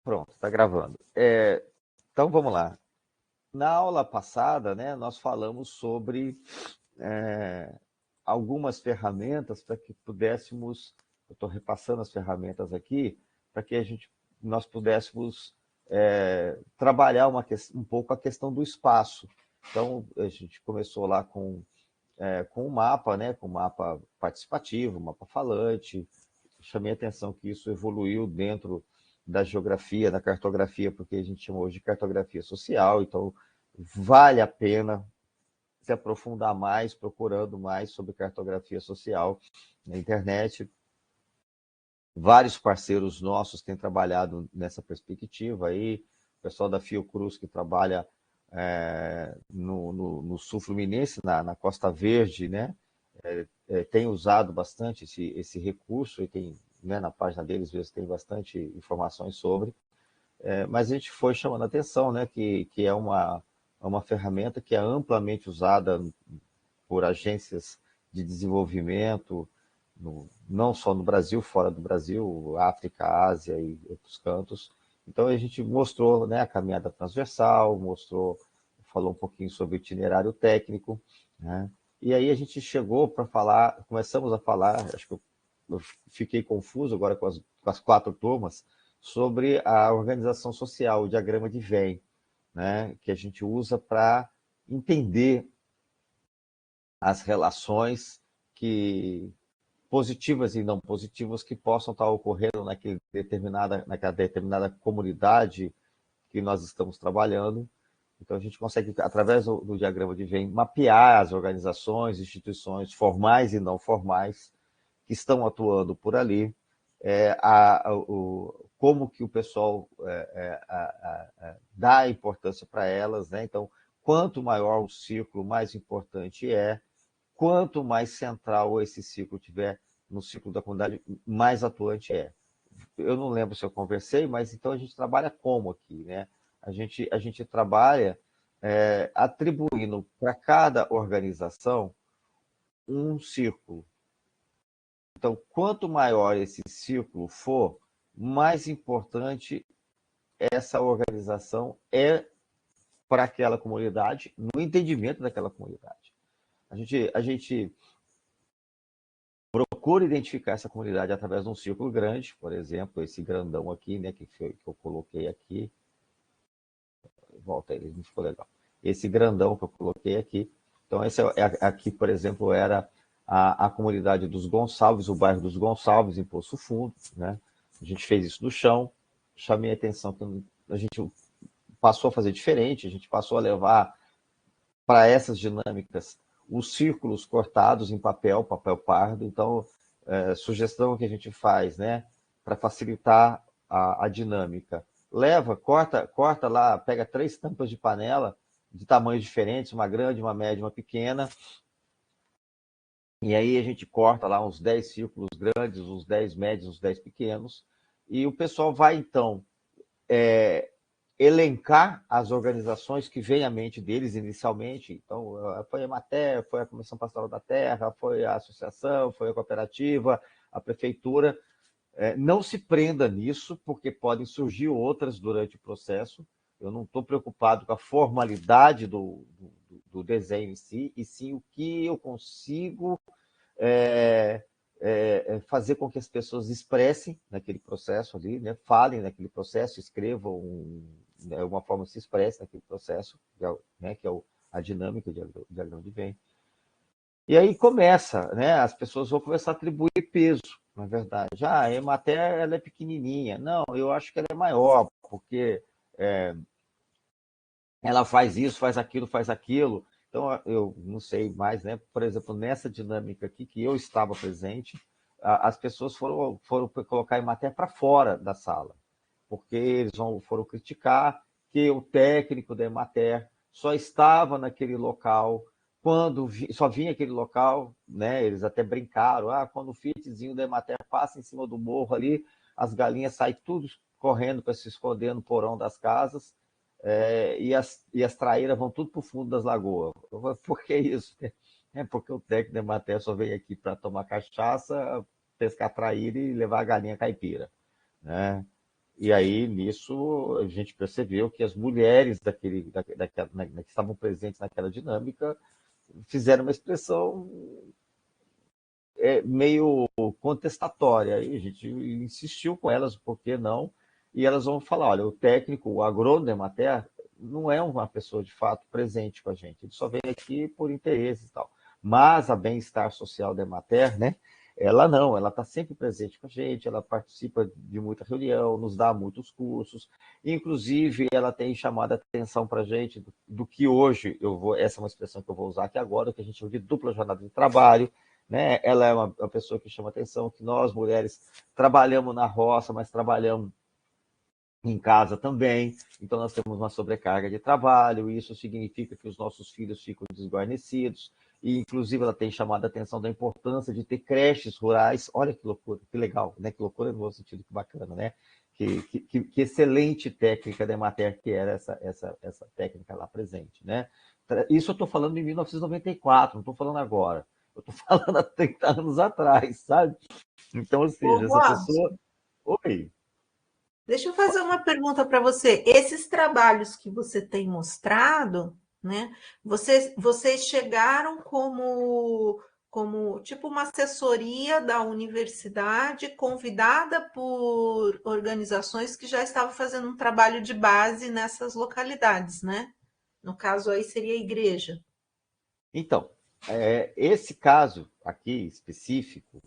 Pronto, está gravando. Então vamos lá. Na aula passada, né, nós falamos sobre é, algumas ferramentas para que pudéssemos, eu estou repassando as ferramentas aqui, para que nós pudéssemos trabalhar um pouco a questão do espaço. Então, a gente começou lá com o mapa, né, com o mapa participativo, mapa falante. Chamei a atenção que isso evoluiu dentro da geografia, da cartografia, porque a gente chama hoje de cartografia social, então vale a pena se aprofundar mais, procurando mais sobre cartografia social na internet. Vários parceiros nossos têm trabalhado nessa perspectiva aí, o pessoal da Fiocruz que trabalha no sul fluminense, na Costa Verde, né? Tem usado bastante esse recurso e tem, né, na página deles, às vezes tem bastante informações sobre, mas a gente foi chamando a atenção, né, que é uma ferramenta que é amplamente usada por agências de desenvolvimento, não só no Brasil, fora do Brasil, África, Ásia e outros cantos. Então a gente mostrou, né, a caminhada transversal, falou um pouquinho sobre o itinerário técnico, né? E aí a gente chegou para falar, começamos a falar, acho que eu fiquei confuso agora com as 4 turmas, sobre a organização social, o diagrama de Venn, né, que a gente usa para entender as relações que positivas e não positivas que possam estar ocorrendo naquela determinada comunidade que nós estamos trabalhando. Então, a gente consegue, através do diagrama de Venn, mapear as organizações, instituições formais e não formais que estão atuando por ali, como que o pessoal dá importância para elas, né? Então, quanto maior o ciclo, mais importante é. Quanto mais central esse ciclo tiver no ciclo da comunidade, mais atuante é. Eu não lembro se eu conversei, mas então a gente trabalha como aqui, né? A gente trabalha atribuindo para cada organização um círculo. Então, quanto maior esse círculo for, mais importante essa organização é para aquela comunidade, no entendimento daquela comunidade. A gente procura identificar essa comunidade através de um círculo grande, por exemplo, esse grandão aqui, né, que eu coloquei aqui. Volta ele, não ficou legal. Esse grandão que eu coloquei aqui. Então, aqui, por exemplo, era a comunidade dos Gonçalves, o bairro dos Gonçalves, em Poço Fundo, né? A gente fez isso no chão, chamei a atenção que a gente passou a fazer diferente, a gente passou a levar para essas dinâmicas os círculos cortados em papel pardo. Então, sugestão que a gente faz, né, para facilitar a dinâmica. Corta lá, pega 3 tampas de panela de tamanhos diferentes, uma grande, uma média, uma pequena, e aí a gente corta lá uns 10 círculos grandes, uns 10 médios, uns 10 pequenos, e o pessoal vai, então, elencar as organizações que vêm à mente deles inicialmente. Então, foi a Emater, foi a Comissão Pastoral da Terra, foi a associação, foi a cooperativa, a prefeitura. Não se prenda nisso, porque podem surgir outras durante o processo. Eu não estou preocupado com a formalidade do desenho em si, e sim o que eu consigo fazer com que as pessoas expressem naquele processo ali, né? Falem naquele processo, escrevam uma forma se expressa naquele processo, né? Que é a dinâmica do diagrama de Venn. E aí começa, né? As pessoas vão começar a atribuir peso, na verdade. A Emater ela é pequenininha. Não, eu acho que ela é maior, porque ela faz isso, faz aquilo, faz aquilo. Então, eu não sei mais, né? Por exemplo, nessa dinâmica aqui que eu estava presente, as pessoas foram colocar a Emater para fora da sala, porque eles foram criticar que o técnico da Emater só estava naquele local só vinha aquele local, né? Eles até brincaram, quando o Fiatzinho da Emater passa em cima do morro ali, as galinhas saem tudo correndo para se esconder no porão das casas, e as traíras vão tudo para o fundo das lagoas. Por que isso? É porque o técnico da Emater só veio aqui para tomar cachaça, pescar traíra e levar a galinha caipira, né? E aí, nisso, a gente percebeu que as mulheres que estavam presentes naquela dinâmica fizeram uma expressão meio contestatória. Aí a gente insistiu com elas, por que não? E elas vão falar, olha, o técnico, o agrônomo da Emater, não é uma pessoa de fato presente com a gente, ele só vem aqui por interesse e tal. Mas a bem-estar social da Emater, né? Ela não, ela está sempre presente com a gente, ela participa de muita reunião, nos dá muitos cursos, inclusive ela tem chamado a atenção para a gente do que hoje, essa é uma expressão que eu vou usar aqui agora, que a gente chama de dupla jornada de trabalho, né? Ela é uma pessoa que chama atenção que nós, mulheres, trabalhamos na roça, mas trabalhamos em casa também, então nós temos uma sobrecarga de trabalho, e isso significa que os nossos filhos ficam desguarnecidos, e inclusive ela tem chamado a atenção da importância de ter creches rurais. Olha que loucura, que legal, né? Que loucura no bom sentido, que bacana, né? Que excelente técnica da Emater que era essa técnica lá presente, né? Isso eu estou falando em 1994, não estou falando agora. Eu estou falando há 30 anos atrás, sabe? Então, ou Ô, seja, essa Robson, pessoa... Oi, deixa eu fazer uma pergunta para você. Esses trabalhos que você tem mostrado, né? Vocês chegaram como tipo uma assessoria da universidade, convidada por organizações que já estavam fazendo um trabalho de base nessas localidades, né? No caso aí seria a igreja. então, esse caso aqui específico,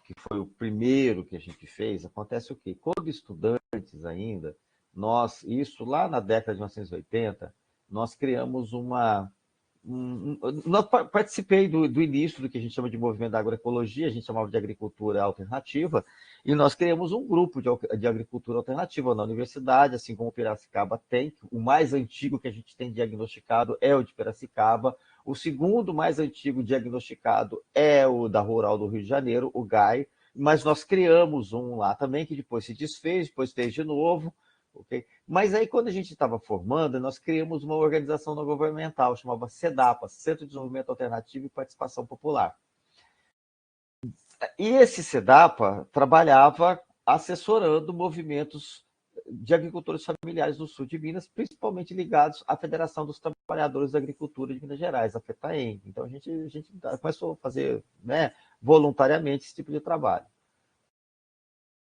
que foi o primeiro que a gente fez, acontece o quê? Quando estudantes ainda, isso lá na década de 1980, nós criamos participei do início do que a gente chama de movimento da agroecologia, a gente chamava de agricultura alternativa, e nós criamos um grupo de agricultura alternativa na universidade, assim como o Piracicaba tem. O mais antigo que a gente tem diagnosticado é o de Piracicaba, o segundo mais antigo diagnosticado é o da Rural do Rio de Janeiro, o GAI, mas nós criamos um lá também, que depois se desfez, depois fez de novo, ok? Mas aí, quando a gente estava formando, nós criamos uma organização não governamental, chamava CEDAPA, Centro de Desenvolvimento Alternativo e Participação Popular. E esse CEDAPA trabalhava assessorando movimentos de agricultores familiares do sul de Minas, principalmente ligados à Federação dos Trabalhadores da Agricultura de Minas Gerais, a FETAEM. Então, a gente começou a fazer, né, voluntariamente esse tipo de trabalho.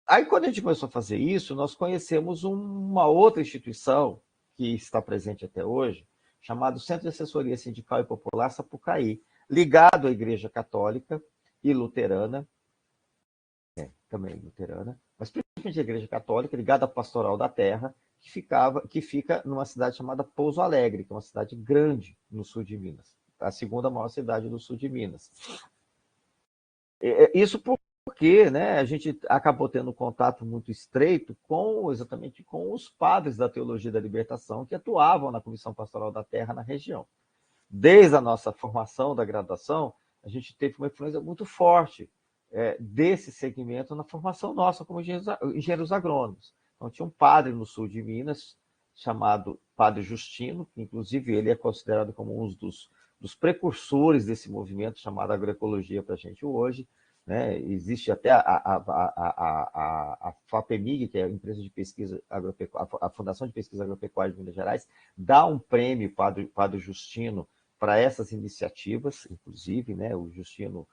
Aí, quando a gente começou a fazer isso, nós conhecemos uma outra instituição que está presente até hoje, chamado Centro de Assessoria Sindical e Popular Sapucaí, ligado à Igreja Católica e Luterana, também luterana, mas principalmente a Igreja Católica, ligada à Pastoral da Terra, que fica numa cidade chamada Pouso Alegre, que é uma cidade grande no sul de Minas, a segunda maior cidade do sul de Minas. Isso porque, né, a gente acabou tendo um contato muito estreito exatamente com os padres da Teologia da Libertação que atuavam na Comissão Pastoral da Terra na região. Desde a nossa formação da graduação, a gente teve uma influência muito forte desse segmento na formação nossa como engenheiros agrônomos. Então, tinha um padre no sul de Minas, chamado Padre Justino, que inclusive ele é considerado como um dos precursores desse movimento chamado agroecologia para a gente hoje. Né? Existe até a FAPEMIG, que é a empresa de pesquisa agropecuária, a Fundação de Pesquisa Agropecuária de Minas Gerais, dá um prêmio Padre Justino para essas iniciativas, inclusive, né? O Justino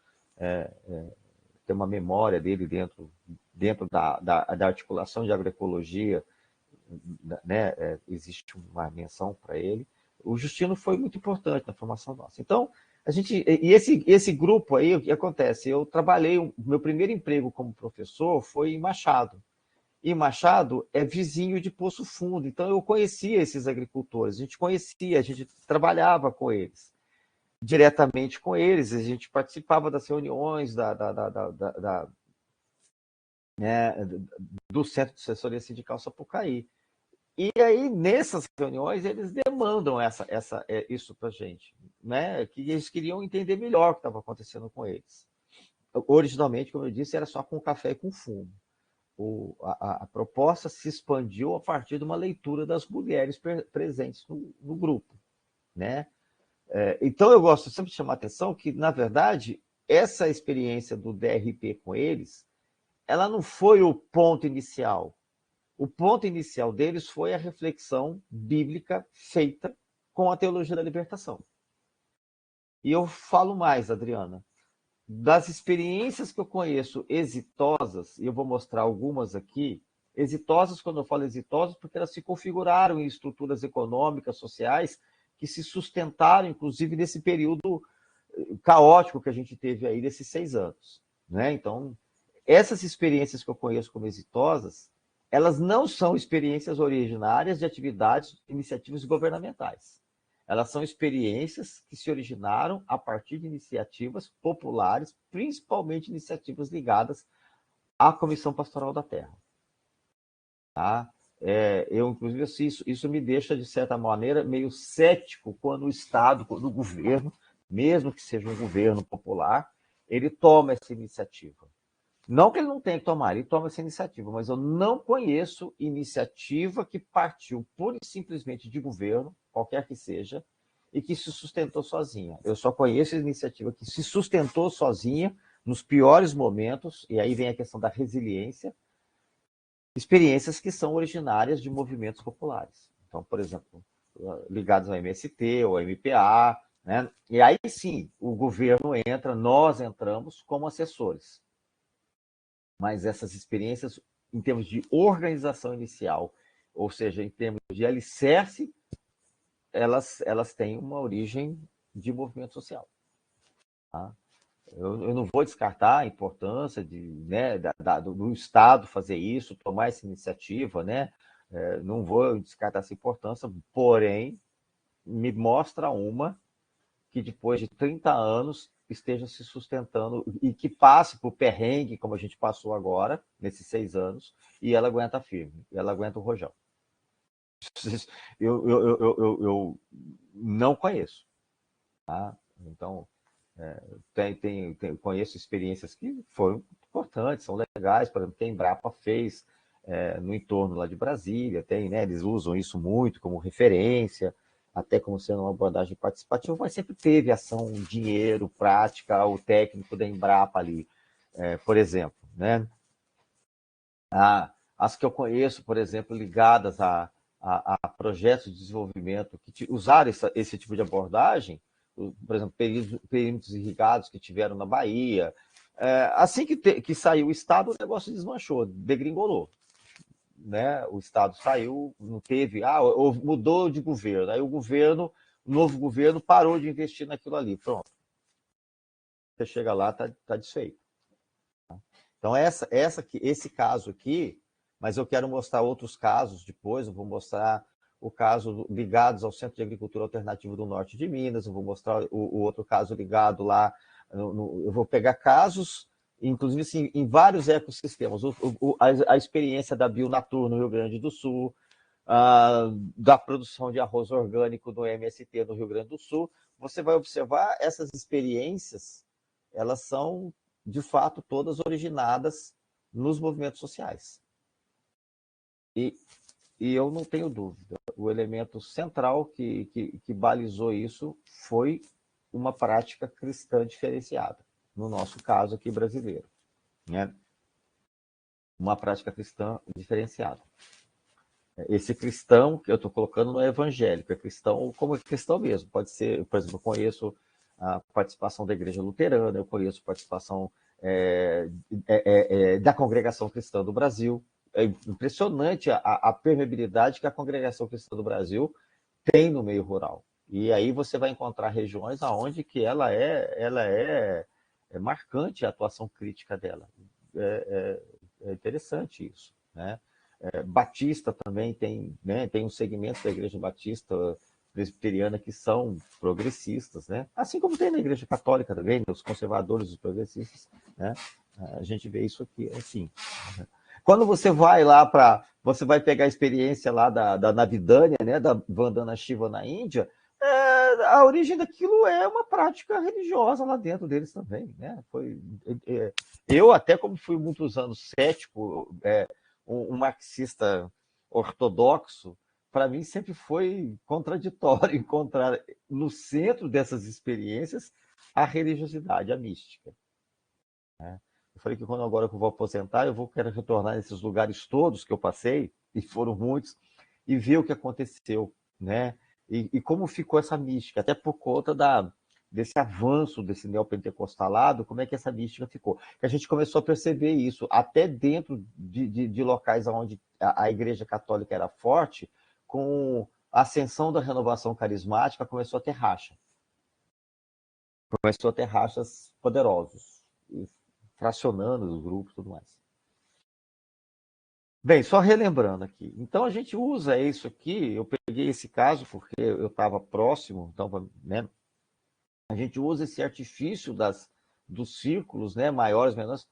tem uma memória dele dentro da articulação de agroecologia, né? Existe uma menção para ele. O Justino foi muito importante na formação nossa. Então, esse grupo aí, o que acontece? Eu trabalhei, o meu primeiro emprego como professor foi em Machado. E Machado é vizinho de Poço Fundo, então eu conhecia esses agricultores, a gente trabalhava com eles, diretamente com eles, a gente participava das reuniões né, do Centro de Assessoria Sindical Sapucaí. E aí, nessas reuniões, eles demandam isso para a gente, né? Que eles queriam entender melhor o que estava acontecendo com eles. Originalmente, como eu disse, era só com café e com fumo. A proposta se expandiu a partir de uma leitura das mulheres presentes no grupo, né? Então, eu gosto sempre de chamar a atenção que, na verdade, essa experiência do DRP com eles, ela não foi o ponto inicial. o ponto inicial deles foi a reflexão bíblica feita com a teologia da libertação. E eu falo mais, Adriana, das experiências que eu conheço exitosas, e eu vou mostrar algumas aqui, exitosas, quando eu falo exitosas, porque elas se configuraram em estruturas econômicas, sociais, que se sustentaram, inclusive, nesse período caótico que a gente teve aí, desses 6 anos. Né? Então, essas experiências que eu conheço como exitosas, elas não são experiências originárias de atividades, iniciativas governamentais. Elas são experiências que se originaram a partir de iniciativas populares, principalmente iniciativas ligadas à Comissão Pastoral da Terra. Tá? Eu, inclusive, isso me deixa, de certa maneira, meio cético quando o Estado, quando o governo, mesmo que seja um governo popular, ele toma essa iniciativa. Não que ele não tenha que tomar, ele toma essa iniciativa, mas eu não conheço iniciativa que partiu pura e simplesmente de governo, qualquer que seja, e que se sustentou sozinha. Eu só conheço a iniciativa que se sustentou sozinha nos piores momentos, e aí vem a questão da resiliência, experiências que são originárias de movimentos populares. Então, por exemplo, ligados ao MST ou ao MPA, né? E aí sim, o governo entra, nós entramos como assessores. Mas essas experiências, em termos de organização inicial, ou seja, em termos de alicerce, elas têm uma origem de movimento social. Tá? Eu não vou descartar a importância né, do Estado fazer isso, tomar essa iniciativa, né? Não vou descartar essa importância, porém, me mostra uma que depois de 30 anos esteja se sustentando e que passe por perrengue, como a gente passou agora, nesses 6 anos, e ela aguenta firme, e ela aguenta o rojão. Eu não conheço. Tá? Então, conheço experiências que foram importantes, são legais, por exemplo, que a Embrapa fez no entorno lá de Brasília, né, eles usam isso muito como referência, até como sendo uma abordagem participativa, mas sempre teve ação, dinheiro, prática, o técnico da Embrapa ali, por exemplo. Né? As que eu conheço, por exemplo, ligadas a projetos de desenvolvimento que usaram esse tipo de abordagem, por exemplo, perímetros irrigados que tiveram na Bahia. Assim que saiu o Estado, o negócio desmanchou, degringolou. Né? O Estado saiu, não teve, mudou de governo, aí o novo governo parou de investir naquilo ali, pronto. Você chega lá, tá desfeito. Então, esse caso aqui, mas eu quero mostrar outros casos depois, eu vou mostrar o caso ligados ao Centro de Agricultura Alternativa do Norte de Minas, eu vou mostrar o outro caso ligado lá, eu vou pegar casos, inclusive assim, em vários ecossistemas, a experiência da Bionatur no Rio Grande do Sul, da produção de arroz orgânico no MST no Rio Grande do Sul, você vai observar essas experiências, elas são, de fato, todas originadas nos movimentos sociais. E eu não tenho dúvida, o elemento central que balizou isso foi uma prática cristã diferenciada, no nosso caso aqui brasileiro. Né? Uma prática cristã diferenciada. Esse cristão que eu estou colocando não é evangélico, é cristão como é cristão mesmo. Pode ser, por exemplo, eu conheço a participação da Igreja Luterana, eu conheço a participação da Congregação Cristã do Brasil. É impressionante a permeabilidade que a Congregação Cristã do Brasil tem no meio rural. E aí você vai encontrar regiões onde que ela é marcante a atuação crítica dela. É interessante isso, né? Batista também tem um segmento da Igreja Batista presbiteriana que são progressistas, né? Assim como tem na Igreja Católica também, os conservadores e os progressistas, né? A gente vê isso aqui, assim. Quando você vai lá você vai pegar a experiência lá da Navidânia, né? Da Vandana Shiva na Índia, a origem daquilo é uma prática religiosa lá dentro deles também, né? Eu até como fui muitos anos cético, um marxista ortodoxo, para mim sempre foi contraditório encontrar no centro dessas experiências a religiosidade, a mística. Né? Eu falei que quando agora que eu vou aposentar, quero retornar nesses lugares todos que eu passei e foram muitos, e ver o que aconteceu, né? E como ficou essa mística, até por conta desse avanço desse neopentecostalado, como é que essa mística ficou? Que a gente começou a perceber isso, até dentro de locais onde a Igreja Católica era forte, com a ascensão da renovação carismática, começou a ter racha. Começou a ter rachas poderosos, fracionando os grupos e tudo mais. Bem, só relembrando aqui. Então, a gente usa isso aqui, eu peguei esse caso porque eu estava próximo, então, né, a gente usa esse artifício dos círculos, né, maiores, menores,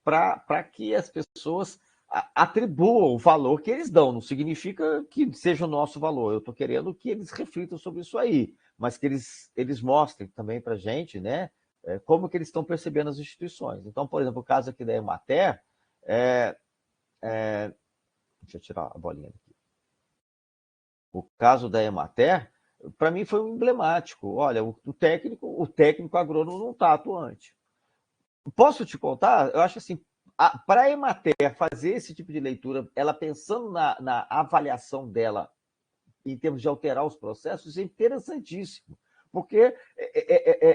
para que as pessoas atribuam o valor que eles dão. Não significa que seja o nosso valor. Eu estou querendo que eles reflitam sobre isso aí, mas que eles mostrem também para a gente, né, como que eles estão percebendo as instituições. Então, por exemplo, o caso aqui da Emater, deixa eu tirar a bolinha aqui. O caso da Emater, para mim foi um emblemático. Olha, o técnico agrônomo não está atuante. Posso te contar? Eu acho assim, para a Emater fazer esse tipo de leitura, ela pensando na avaliação dela em termos de alterar os processos, é interessantíssimo, porque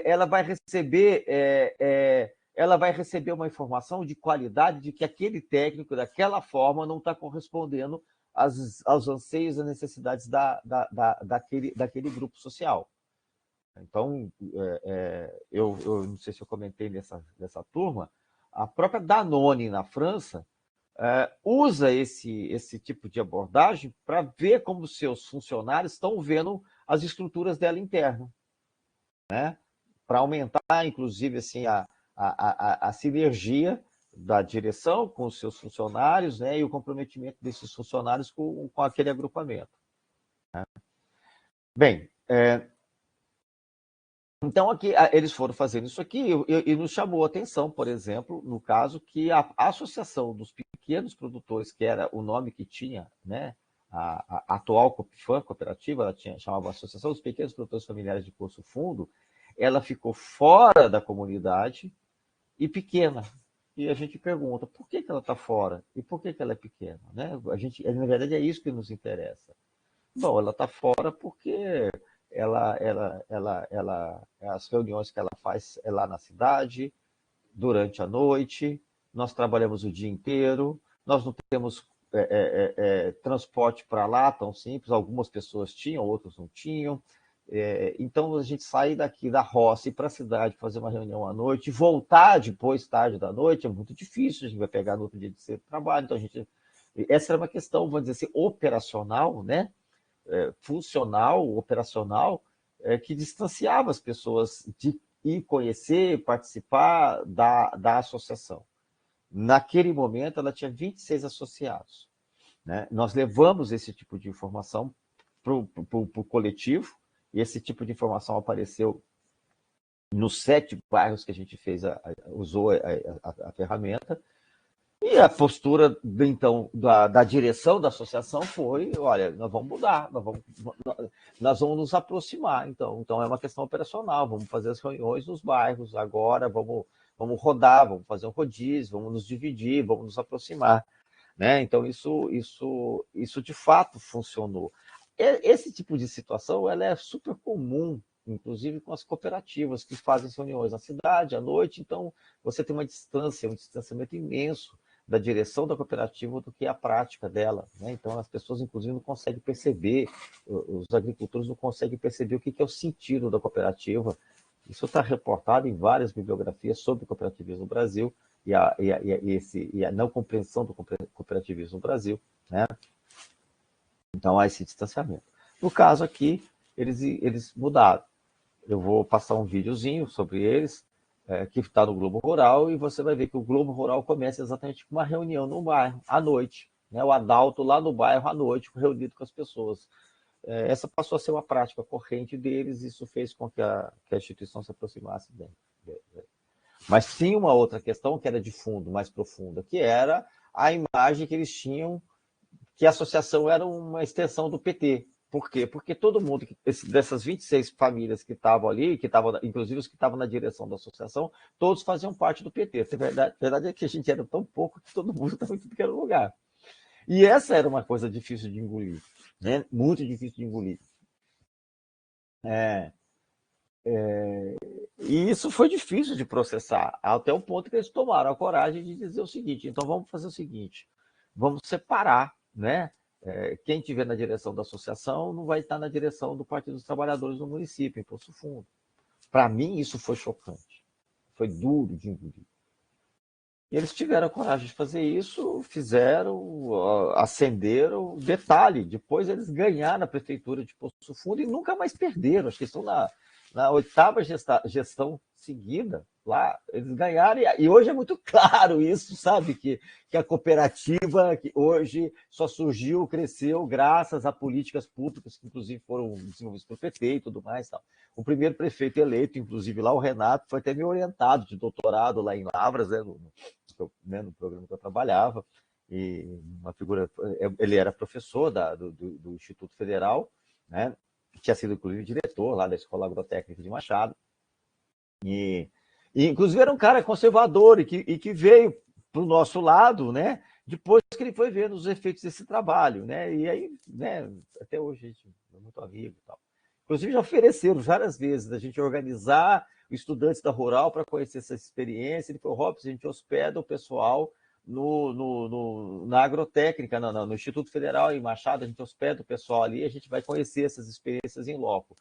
ela vai receber uma informação de qualidade de que aquele técnico, daquela forma, não está correspondendo aos anseios e necessidades daquele grupo social. Então, eu não sei se eu comentei nessa turma, a própria Danone, na França, usa esse tipo de abordagem para ver como seus funcionários estão vendo as estruturas dela interna, né? Para aumentar, inclusive, assim, a sinergia da direção com os seus funcionários, né? E o comprometimento desses funcionários com aquele agrupamento, né? Bem, então, aqui, eles foram fazendo isso aqui e nos chamou a atenção, por exemplo, no caso que a Associação dos Pequenos Produtores, que era o nome que tinha, né, a atual Copifam, cooperativa, ela chamava Associação dos Pequenos Produtores Familiares de Poço Fundo, ela ficou fora da comunidade e pequena. E a gente pergunta, por que ela está fora? E por que ela é pequena? Né? Na verdade, é isso que nos interessa. Bom, ela está fora porque as reuniões que ela faz é lá na cidade, durante a noite, nós trabalhamos o dia inteiro, nós não temos transporte para lá tão simples, algumas pessoas tinham, outras não tinham. Então, a gente sair daqui da roça e ir para a cidade fazer uma reunião à noite, voltar depois, tarde da noite, é muito difícil, a gente vai pegar no outro dia de cedo trabalho. Então, essa era uma questão, vamos dizer assim, operacional, né? Funcional, operacional, que distanciava as pessoas de ir conhecer, participar da associação. Naquele momento, ela tinha 26 associados, né? Nós levamos esse tipo de informação para o coletivo, e esse tipo de informação apareceu nos 7 bairros que a gente usou a ferramenta. E a postura, então, da direção da associação foi, olha, nós vamos mudar, nós vamos nos aproximar, então é uma questão operacional, vamos fazer as reuniões nos bairros agora, vamos rodar, vamos fazer um rodízio, vamos nos dividir, vamos nos aproximar, né? Então isso de fato funcionou. Esse tipo de situação, ela é super comum, inclusive com as cooperativas que fazem reuniões na cidade, à noite, então você tem um distanciamento imenso da direção da cooperativa do que a prática dela, né? Então as pessoas, inclusive, não conseguem perceber, os agricultores não conseguem perceber o que é o sentido da cooperativa. Isso está reportado em várias bibliografias sobre cooperativismo no Brasil e a não compreensão do cooperativismo no Brasil, né? Então há esse distanciamento. No caso aqui, eles mudaram. Eu vou passar um videozinho sobre eles, que está no Globo Rural, e você vai ver que o Globo Rural começa exatamente com uma reunião no bairro, à noite, né? O Adalto lá no bairro, à noite, reunido com as pessoas. Essa passou a ser uma prática corrente deles, e isso fez com que a instituição se aproximasse bem. Mas tinha uma outra questão que era de fundo, mais profunda, que era a imagem que eles tinham que a associação era uma extensão do PT. Por quê? Porque todo mundo, dessas 26 famílias que estavam ali, inclusive os que estavam na direção da associação, todos faziam parte do PT. A verdade é que a gente era tão pouco que todo mundo estava em tudo que era lugar. E essa era uma coisa difícil de engolir, né? Muito difícil de engolir. É, e isso foi difícil de processar, até o ponto que eles tomaram a coragem de dizer o seguinte: então vamos fazer o seguinte, vamos separar, né? Quem estiver na direção da associação não vai estar na direção do Partido dos Trabalhadores do município, em Poço Fundo. Para mim, isso foi chocante, foi duro de engolir. E eles tiveram a coragem de fazer isso, fizeram, acenderam. Detalhe, depois eles ganharam a prefeitura de Poço Fundo e nunca mais perderam. Acho que estão na oitava gestão seguida lá. Eles ganharam, e hoje é muito claro isso, sabe? Que a cooperativa que hoje só surgiu, cresceu, graças a políticas públicas que, inclusive, foram desenvolvidas pelo PT e tudo mais. Tal. O primeiro prefeito eleito, inclusive lá, o Renato, foi até me orientado de doutorado lá em Lavras, no programa que eu trabalhava, e uma figura, ele era professor do Instituto Federal, né? Tinha sido, inclusive, diretor lá da Escola Agrotécnica de Machado, e inclusive era um cara conservador e que veio para o nosso lado, né? Depois que ele foi vendo os efeitos desse trabalho, né? E aí, né? Até hoje a gente é muito amigo e tal. Inclusive já ofereceram várias vezes a gente organizar estudantes da Rural para conhecer essa experiência. Ele falou: Robson, a gente hospeda o pessoal na agrotécnica, no Instituto Federal em Machado, a gente hospeda o pessoal ali, a gente vai conhecer essas experiências em loco.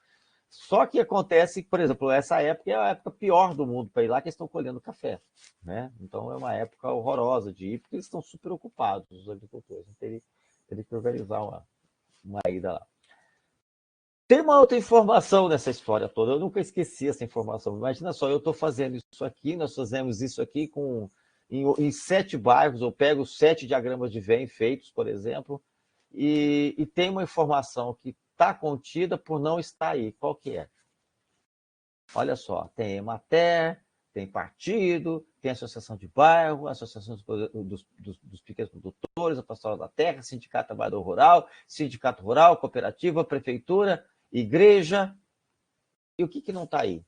Só que acontece, por exemplo, essa época é a época pior do mundo para ir lá, que eles estão colhendo café, né? Então é uma época horrorosa de ir, porque eles estão super ocupados, os agricultores. Teria que organizar uma ida lá. Tem uma outra informação nessa história toda, eu nunca esqueci essa informação. Imagina só, eu estou fazendo isso aqui, nós fazemos isso aqui em 7 bairros, eu pego 7 diagramas de Venn feitos, por exemplo, e tem uma informação que está contida por não estar aí. Qual que é? Olha só, tem Emater, tem partido, tem associação de bairro, associação dos pequenos produtores, a Pastoral da Terra, Sindicato Trabalhador Rural, Sindicato Rural, Cooperativa, Prefeitura, Igreja. E o que não está aí?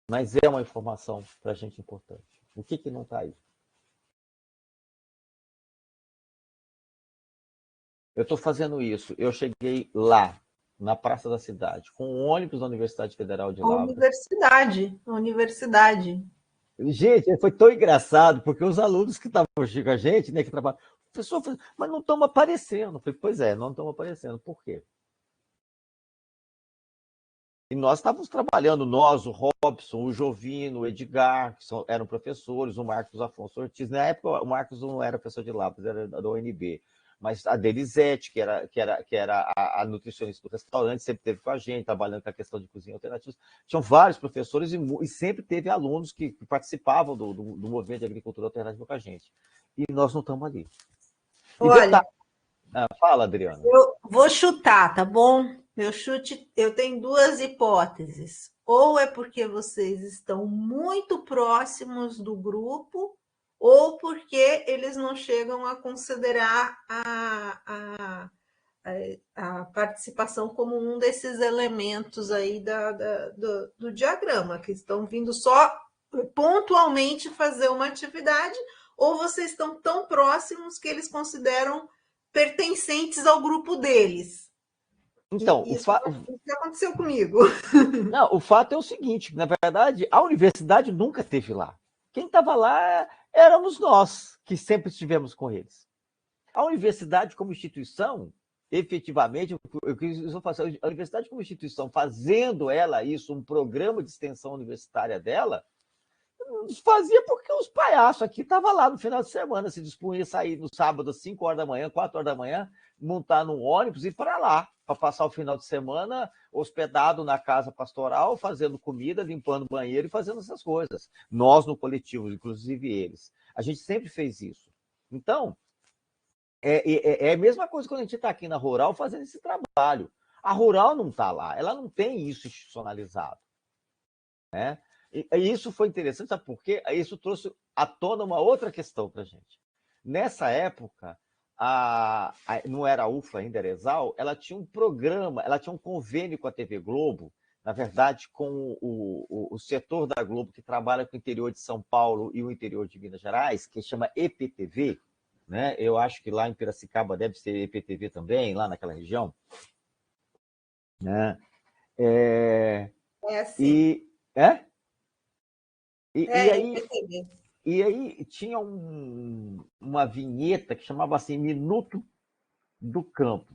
Mas é uma informação para a gente importante. O que não está aí? Eu estou fazendo isso. Eu cheguei lá, na Praça da Cidade, com um ônibus da Universidade Federal de A Lavras. universidade. Gente, foi tão engraçado, porque os alunos que estavam com a gente, né, que trabalham, o professor falou, mas não estão aparecendo. Eu falei, pois é, não estão aparecendo. Por quê? E nós estávamos trabalhando, nós, o Robson, o Jovino, o Edgar, eram professores, o Marcos Afonso Ortiz. Na época, o Marcos não era professor de Lavras, era da UNB. Mas a Delisete, que era a nutricionista do restaurante, sempre esteve com a gente, trabalhando com a questão de cozinha alternativa. Tinham vários professores e sempre teve alunos que participavam do movimento de agricultura alternativa com a gente. E nós não estamos ali. E Olha, detalhe. Fala, Adriana. eu vou chutar, tá bom? Eu tenho duas hipóteses. Ou é porque vocês estão muito próximos do grupo, ou porque eles não chegam a considerar a participação como um desses elementos aí do diagrama, que estão vindo só pontualmente fazer uma atividade, ou vocês estão tão próximos que eles consideram pertencentes ao grupo deles. Então, Isso aconteceu comigo. não, o fato é o seguinte, na verdade, a universidade nunca esteve lá. Quem estava lá éramos nós, que sempre estivemos com eles. A universidade como instituição, efetivamente, a universidade como instituição, fazendo ela isso, um programa de extensão universitária dela, fazia porque os palhaços aqui estavam lá no final de semana, se dispunha a sair no sábado às 5 horas da manhã, 4 horas da manhã, montar num ônibus e ir para lá, para passar o final de semana hospedado na casa pastoral, fazendo comida, limpando banheiro e fazendo essas coisas. Nós no coletivo, inclusive eles. A gente sempre fez isso. Então, é a mesma coisa quando a gente está aqui na Rural fazendo esse trabalho. A Rural não está lá, ela não tem isso institucionalizado, né? E isso foi interessante, sabe por quê? Isso trouxe à tona uma outra questão para a gente. Nessa época, não era a UFLA ainda, era a Exal, ela tinha um programa, ela tinha um convênio com a TV Globo, na verdade, com o setor da Globo que trabalha com o interior de São Paulo e o interior de Minas Gerais, que chama EPTV, né? Eu acho que lá em Piracicaba deve ser IPTV também, lá naquela região, né? É, É assim. e, é? E É aí, IPTV. tinha uma vinheta que chamava assim, Minuto do Campo.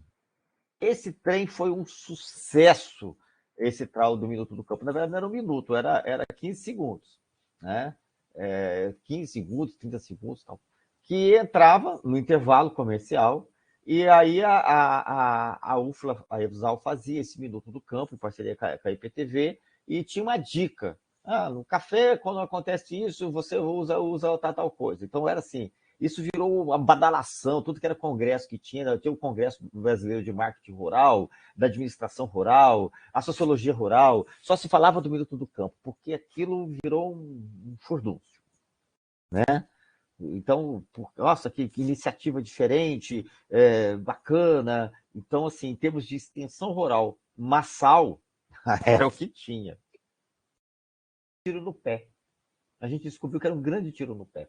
Esse trem foi um sucesso, esse trau do Minuto do Campo. Na verdade, não era um minuto, era 15 segundos, né? 15 segundos, 30 segundos, tal. Que entrava no intervalo comercial, e aí a UFLA, a EFSAL, fazia esse Minuto do Campo, em parceria com a IPTV, e tinha uma dica. No café, quando acontece isso, você usa tal coisa. Então, era assim, isso virou uma badalação, tudo que era congresso que tinha, né? Tinha o Congresso Brasileiro de Marketing Rural, da Administração Rural, a Sociologia Rural, só se falava do Minuto do Campo, porque aquilo virou um furdúncio, né? Então, nossa, que iniciativa diferente, bacana. Então, assim, em termos de extensão rural massal, era o que tinha. Tiro no pé. A gente descobriu que era um grande tiro no pé,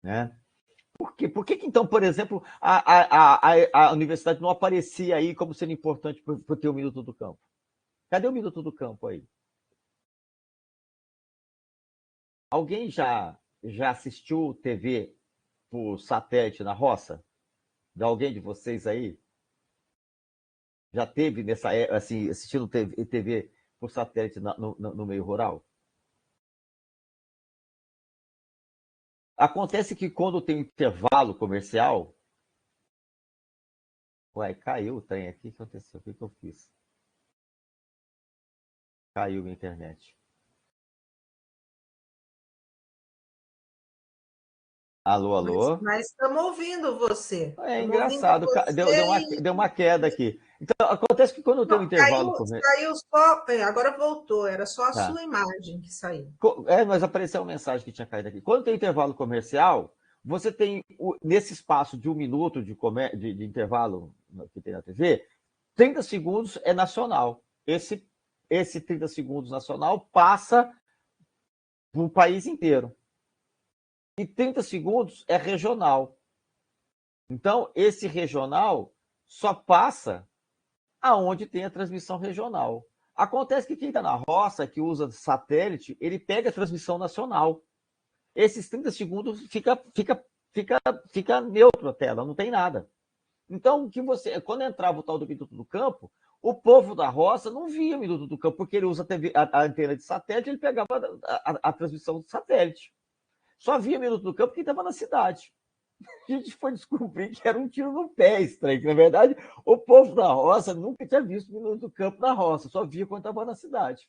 né? Por quê? Por que, então, por exemplo, a universidade não aparecia aí como sendo importante para ter o Minuto do Campo? Cadê o Minuto do Campo aí? Alguém já assistiu TV por satélite na roça? De alguém de vocês aí? Já teve assim, assistindo TV por satélite no meio rural? Acontece que quando tem intervalo comercial. Uai, caiu o trem aqui, o que aconteceu? O que eu fiz? Caiu a internet. Alô, alô? Mas estamos ouvindo você. É Estamos ouvindo engraçado, você deu uma queda aqui. Então, acontece que quando tem um Não, intervalo comercial. saiu só. Agora voltou, era só a Tá. sua imagem que saiu. Mas apareceu uma mensagem que tinha caído aqui. Quando tem intervalo comercial, você tem, nesse espaço de 1 minuto de intervalo que tem na TV, 30 segundos é nacional. Esse 30 segundos nacional passa para o país inteiro. E 30 segundos é regional. Então, esse regional só passa aonde tem a transmissão regional. Acontece que quem está na roça, que usa satélite, ele pega a transmissão nacional. Esses 30 segundos fica neutro a tela, não tem nada. Então, quando entrava o tal do Minuto do Campo, o povo da roça não via o Minuto do Campo, porque ele usa a antena de satélite, ele pegava a transmissão do satélite. Só via o Minuto do Campo quem estava na cidade. A gente foi descobrir que era um tiro no pé estranho, que na verdade o povo da roça nunca tinha visto o Minuto do Campo na roça, só via quando estava na cidade.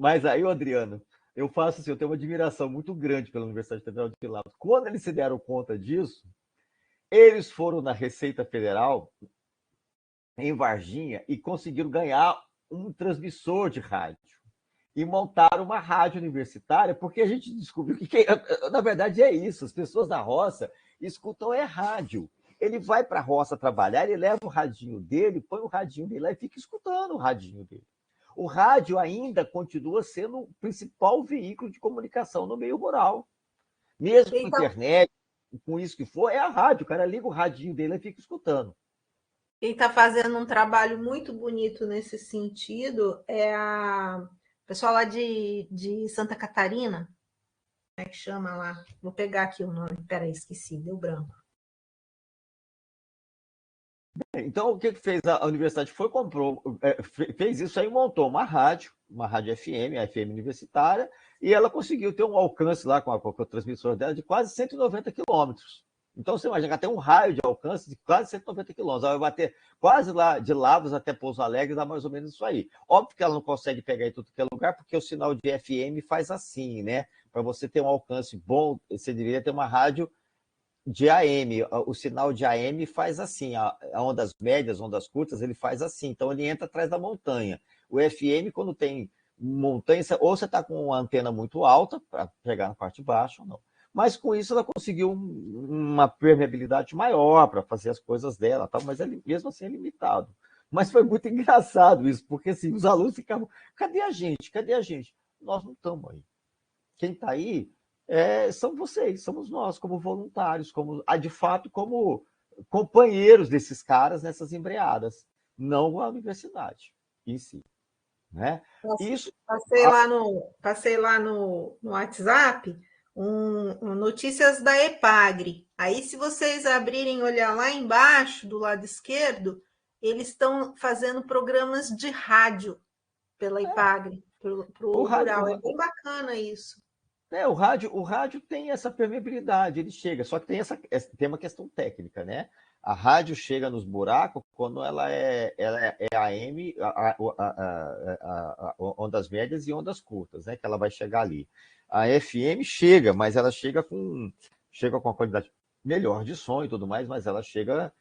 Mas aí, Adriano, eu faço assim, eu tenho uma admiração muito grande pela Universidade Federal de Pilatos. Quando eles se deram conta disso, eles foram na Receita Federal, em Varginha, e conseguiram ganhar um transmissor de rádio. E montaram uma rádio universitária, porque a gente descobriu na verdade, é isso. As pessoas da roça escutam rádio. Ele vai para a roça trabalhar, ele leva o radinho dele, põe o radinho dele lá e fica escutando o radinho dele. O rádio ainda continua sendo o principal veículo de comunicação no meio rural. Mesmo com a internet, com isso que for, é a rádio. O cara liga o radinho dele e fica escutando. Quem está fazendo um trabalho muito bonito nesse sentido é o pessoal lá de Santa Catarina. Como é que chama lá? Vou pegar aqui o nome. Peraí, esqueci, deu branco. Então, o que fez a universidade? Fez isso aí, montou uma rádio FM, a FM universitária, e ela conseguiu ter um alcance lá com o transmissor dela de quase 190 quilômetros. Então, você imagina que tem um raio de alcance de quase 190 quilômetros. Ela vai bater quase lá de Lavras até Pouso Alegre, dá mais ou menos isso aí. Óbvio que ela não consegue pegar em tudo que é lugar, porque o sinal de FM faz assim, né? Para você ter um alcance bom, você deveria ter uma rádio de AM. O sinal de AM faz assim, a ondas médias, ondas curtas, ele faz assim. Então, ele entra atrás da montanha. O FM, quando tem montanha, ou você está com uma antena muito alta, para pegar na parte baixa, ou não. Mas com isso ela conseguiu uma permeabilidade maior para fazer as coisas dela, tal, mas mesmo assim é limitado. Mas foi muito engraçado isso, porque assim, os alunos ficavam, cadê a gente? Cadê a gente? Nós não estamos aí. Quem está aí são vocês, somos nós, como voluntários, como, de fato, como companheiros desses caras nessas embreadas, não a universidade em si, né? Isso, Passei lá no WhatsApp notícias da EPAGRE. Aí, se vocês abrirem e olhar lá embaixo, do lado esquerdo, eles estão fazendo programas de rádio pela EPAGRE, para o o rádio, rural. É bem bacana isso. o rádio tem essa permeabilidade, ele chega, só que tem uma questão técnica, né? A rádio chega nos buracos quando ela é AM, ondas médias e ondas curtas, né? Que ela vai chegar ali. A FM chega, mas ela chega com a qualidade melhor de som e tudo mais, mas ela chega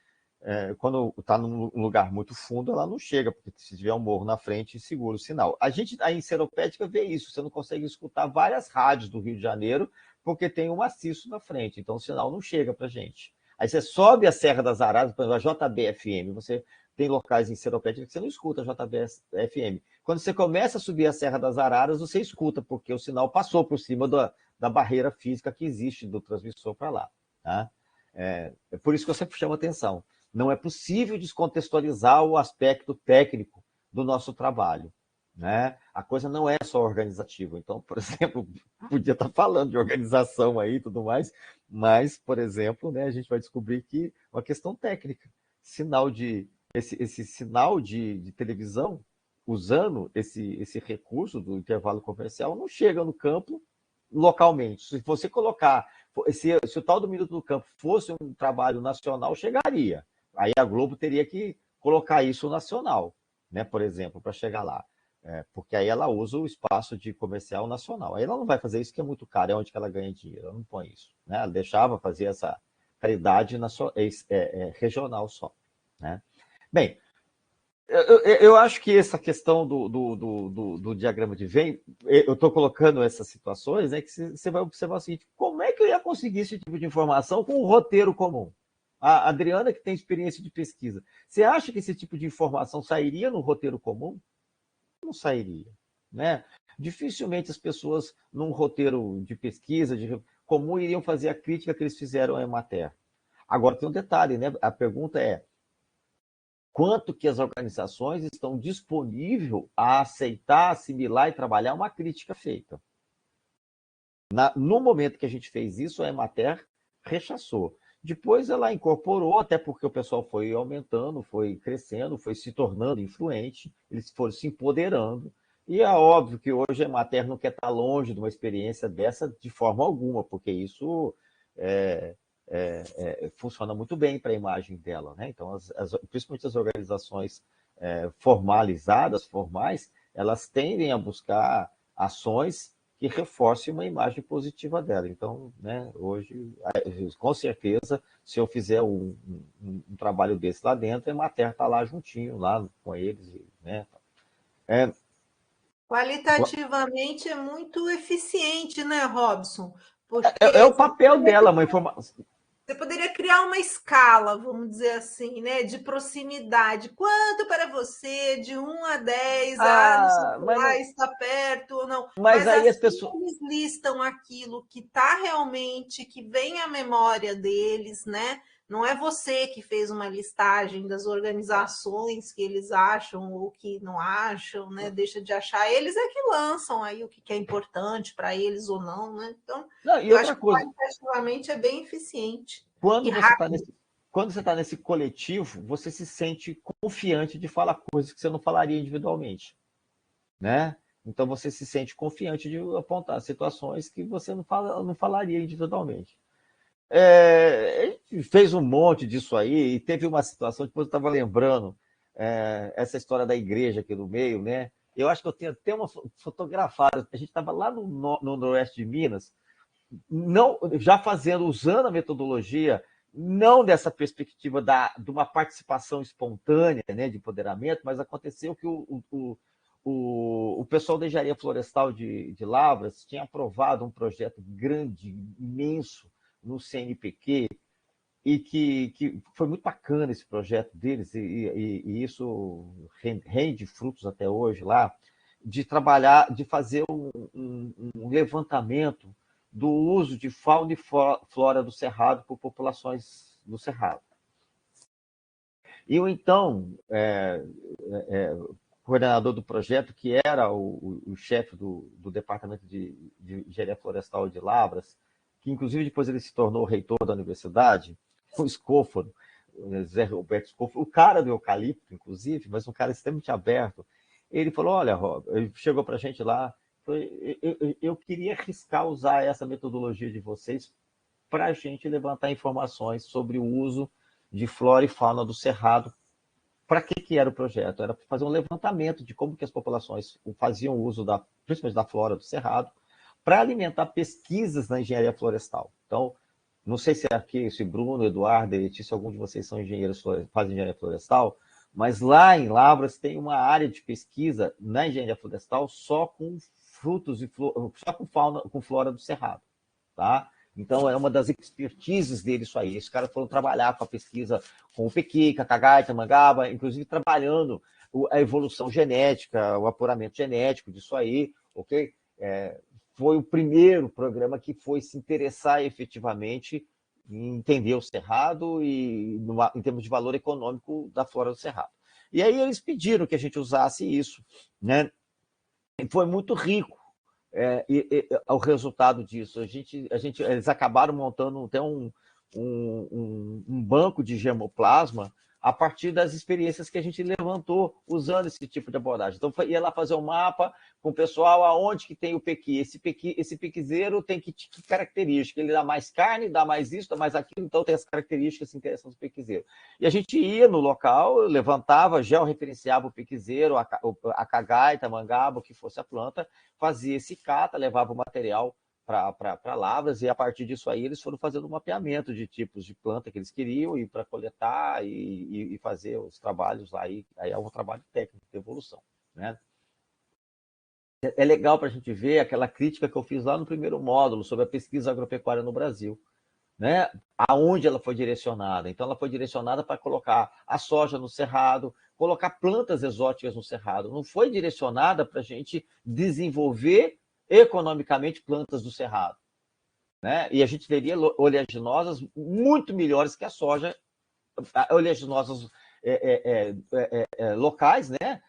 quando está num lugar muito fundo, ela não chega, porque se tiver um morro na frente, segura o sinal. A gente aí em Seropédica vê isso, você não consegue escutar várias rádios do Rio de Janeiro, porque tem um maciço na frente, então o sinal não chega para a gente. Aí você sobe a Serra das Araras, por exemplo, a JBFM, você tem locais em Seropédica que você não escuta a JBFM. Quando você começa a subir a Serra das Araras, você escuta, porque o sinal passou por cima da barreira física que existe do transmissor para lá. Tá? É por isso que eu sempre chamo atenção. Não é possível descontextualizar o aspecto técnico do nosso trabalho. Né? A coisa não é só organizativa. Então, por exemplo, podia estar falando de organização aí e tudo mais, mas, por exemplo, né, a gente vai descobrir que uma questão técnica, esse sinal de televisão, usando esse recurso do intervalo comercial, não chega no campo localmente. Se você colocar, se o tal do Minuto do Campo fosse um trabalho nacional, chegaria. Aí a Globo teria que colocar isso nacional, né, por exemplo, para chegar lá. Porque aí ela usa o espaço de comercial nacional. Aí ela não vai fazer isso, que é muito caro, é onde que ela ganha dinheiro, ela não põe isso. Né? Ela deixava fazer essa caridade regional só. Né? Bem, eu acho que essa questão do diagrama de Venn, eu estou colocando essas situações, né, que você vai observar o seguinte: como é que eu ia conseguir esse tipo de informação com um roteiro comum? A Adriana, que tem experiência de pesquisa, você acha que esse tipo de informação sairia no roteiro comum? Não sairia. Né? Dificilmente as pessoas, num roteiro de pesquisa comum, iriam fazer a crítica que eles fizeram à Emater. Agora tem um detalhe, né? A pergunta é: quanto que as organizações estão disponíveis a aceitar, assimilar e trabalhar uma crítica feita? No momento que a gente fez isso, a Emater rechaçou. Depois ela incorporou, até porque o pessoal foi aumentando, foi crescendo, foi se tornando influente, eles foram se empoderando. E é óbvio que hoje a Emater não quer estar longe de uma experiência dessa de forma alguma, porque isso funciona muito bem para a imagem dela. Né? Então, principalmente as organizações formalizadas, formais, elas tendem a buscar ações que reforce uma imagem positiva dela. Então, né, hoje, com certeza, se eu fizer um trabalho desse lá dentro, a Emater está lá juntinho, lá com eles. Né? Qualitativamente é muito eficiente, né, Robson? É Porque o papel dela, uma informação. você poderia criar uma escala, vamos dizer assim, né, de proximidade. Quanto para você, de 1 a 10, não sei Ah, se mas, lá não, está perto ou não. mas Mas aí as assim pessoas. eles listam aquilo que está realmente, que vem à memória deles, né? Não é você que fez uma listagem das organizações que eles acham ou que não acham, né? Deixa de achar. Eles é que lançam aí o que é importante para eles ou não, né? Então, Não, e eu outra acho que coisa, qualitativamente é bem eficiente e quando você está rápido. nesse, quando você está nesse coletivo, você se sente confiante de falar coisas que você não falaria individualmente. Né? Então você se sente confiante de apontar situações que você não falaria individualmente. A gente fez um monte disso aí, e teve uma situação, depois eu estava lembrando, essa história da igreja aqui no meio, né? Eu acho que eu tenho até uma fotografada. A gente estava lá no noroeste de Minas, não, já usando a metodologia, não dessa perspectiva de uma participação espontânea, né, de empoderamento, mas aconteceu que o pessoal da Engenharia Florestal de Lavras tinha aprovado um projeto grande, imenso, no CNPq, e que foi muito bacana esse projeto deles, e isso rende frutos até hoje lá, de trabalhar, de fazer um levantamento do uso de fauna e flora do Cerrado por populações do Cerrado. E eu, então, coordenador do projeto, que era o chefe do Departamento de Engenharia Florestal de Lavras, que inclusive depois ele se tornou reitor da universidade, o Escóforo, Zé Roberto Escóforo, o cara do eucalipto, inclusive, mas um cara extremamente aberto. Ele falou, olha, Rob, ele chegou para a gente lá, eu queria arriscar usar essa metodologia de vocês para a gente levantar informações sobre o uso de flora e fauna do Cerrado. Para que era o projeto? Era para fazer um levantamento de como que as populações faziam uso, principalmente da flora do Cerrado, para alimentar pesquisas na engenharia florestal. Então, não sei se aqui, se Bruno, Eduardo, Letícia, algum de vocês são engenheiros, fazem engenharia florestal, mas lá em Lavras tem uma área de pesquisa na engenharia florestal só com frutos e só com fauna, com flora do Cerrado, tá? Então, é uma das expertises dele isso aí. Esses caras foram trabalhar com a pesquisa com o pequi, cacagaita, mangaba, inclusive trabalhando a evolução genética, o apuramento genético disso aí, ok? Foi o primeiro programa que foi se interessar efetivamente em entender o Cerrado e em termos de valor econômico da flora do Cerrado. E aí eles pediram que a gente usasse isso, né? E foi muito rico. O resultado disso. Eles acabaram montando até um banco de germoplasma a partir das experiências que a gente levantou usando esse tipo de abordagem. Então, ia lá fazer um mapa com o pessoal aonde que tem o pequi. Esse pequizeiro tem que característica? Ele dá mais carne, dá mais isso, dá mais aquilo, então tem as características interessantes do pequizeiro. E a gente ia no local, levantava, georreferenciava o pequizeiro, a cagaita, a mangaba, o que fosse a planta, fazia esse cata, levava o material para Lavras, e a partir disso aí eles foram fazendo um mapeamento de tipos de planta que eles queriam, e para coletar e fazer os trabalhos lá, aí é um trabalho técnico de evolução, né? É legal para a gente ver aquela crítica que eu fiz lá no primeiro módulo sobre a pesquisa agropecuária no Brasil, né? Aonde ela foi direcionada. Então, ela foi direcionada para colocar a soja no cerrado, colocar plantas exóticas no cerrado. Não foi direcionada para a gente desenvolver economicamente plantas do cerrado, né? E a gente teria oleaginosas muito melhores que a soja, oleaginosas locais, né?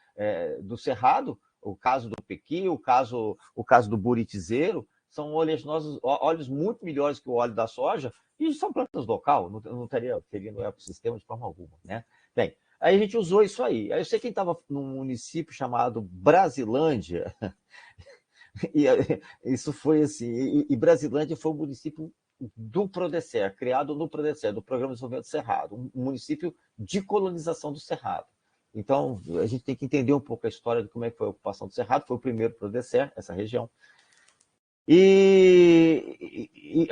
Do cerrado, o caso do pequi, o caso do buritizeiro, são oleaginosos, óleos muito melhores que o óleo da soja, e são plantas local, não teria no ecossistema de forma alguma, né? Bem, aí a gente usou isso aí. Aí eu sei quem estava num município chamado Brasilândia, e isso foi assim, e Brasilândia foi um município do Prodecer, criado no Prodecer, do Programa de Desenvolvimento do Cerrado, um município de colonização do Cerrado. Então, a gente tem que entender um pouco a história de como é que foi a ocupação do Cerrado. Foi o primeiro Prodecer, essa região.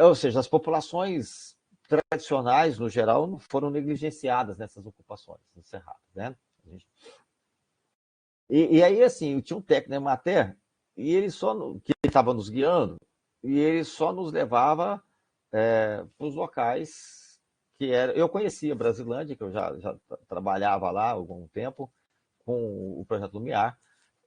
Ou seja, as populações tradicionais, no geral, não foram negligenciadas nessas ocupações no Cerrado, né? E aí, assim, tinha um técnico na Emater, e ele que estava nos guiando, e ele só nos levava para os locais que era. Eu conhecia Brasilândia, que eu já trabalhava lá há algum tempo com o projeto Lumiar,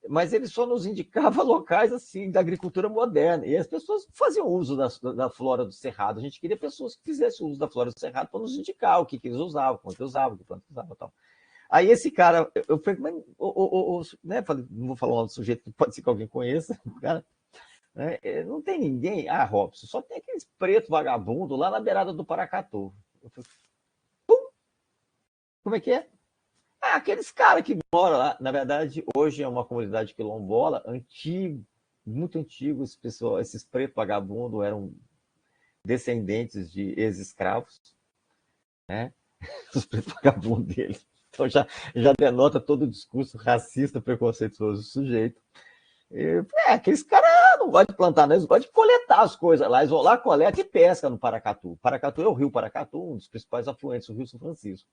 mas ele só nos indicava locais assim da agricultura moderna, e as pessoas faziam uso da flora do Cerrado. A gente queria pessoas que fizessem uso da flora do Cerrado para nos indicar o que eles usavam, como que usavam, que planta usavam e tal. Aí esse cara, eu falei, mas, né? Falei, não vou falar o nome do sujeito, pode ser que alguém conheça, cara. Né? Não tem ninguém. Ah, Robson, só tem aqueles pretos vagabundo lá na beirada do Paracatu. Eu falei, como é que é? Ah, aqueles caras que moram lá. Na verdade, hoje é uma comunidade quilombola, antigo, muito antigo. Esses pretos vagabundos eram descendentes de ex-escravos, né? Os pretos vagabundos deles. Então já denota todo o discurso racista, preconceituoso do sujeito. Aqueles caras não gostam de plantar, né? Eles gostam de coletar as coisas lá. Eles vão lá, coleta e pesca no Paracatu. Paracatu é o rio Paracatu, um dos principais afluentes do Rio São Francisco.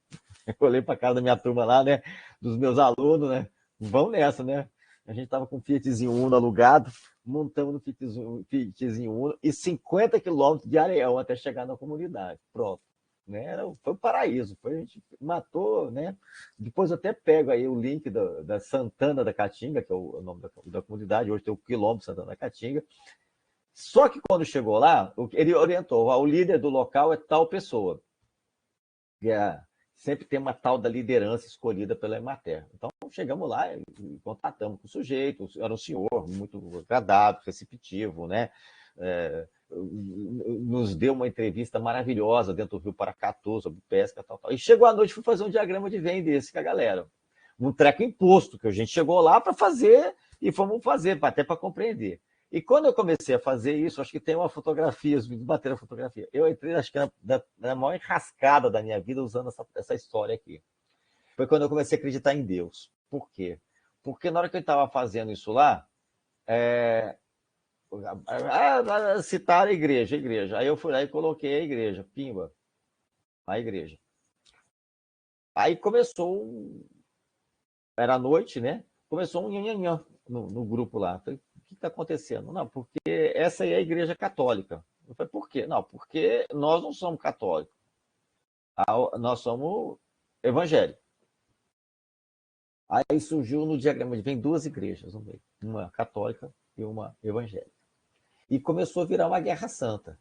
Eu olhei para a casa da minha turma lá, né? Dos meus alunos, né? Vão nessa, né? A gente estava com um Fiatzinho Uno alugado, montamos no Fiatzinho Uno e 50 quilômetros de areão até chegar na comunidade. Pronto. Né? Foi um paraíso. A gente matou, né? Depois eu até pego aí o link da Santana da Caatinga, que é o nome da comunidade. Hoje tem o quilômetro Santana da Caatinga. Só que quando chegou lá, ele orientou, o líder do local é tal pessoa. Sempre tem uma tal da liderança escolhida pela Emater. Então, chegamos lá e contatamos com o sujeito, era um senhor muito agradável, receptivo, né? Nos deu uma entrevista maravilhosa dentro do Rio Paracatu, sobre pesca, tal. E chegou à noite, fui fazer um diagrama de Venn desse com a galera. Um treco imposto, que a gente chegou lá para fazer e fomos fazer, até para compreender. E quando eu comecei a fazer isso, acho que tem uma fotografia, os vídeos bateram a fotografia. Eu entrei, acho que na maior enrascada da minha vida usando essa história aqui. Foi quando eu comecei a acreditar em Deus. Por quê? Porque na hora que eu estava fazendo isso lá, citar a igreja. Aí eu fui lá e coloquei a igreja, pimba, a igreja. Aí começou, era noite, né? Começou um nhanhanhã no grupo lá. Falei, o que está acontecendo? Não, porque essa aí é a igreja católica. Eu falei, por quê? Não, porque nós não somos católicos. Nós somos evangélicos. Aí surgiu no diagrama, vem duas igrejas no meio, uma católica e uma evangélica. E começou a virar uma guerra santa.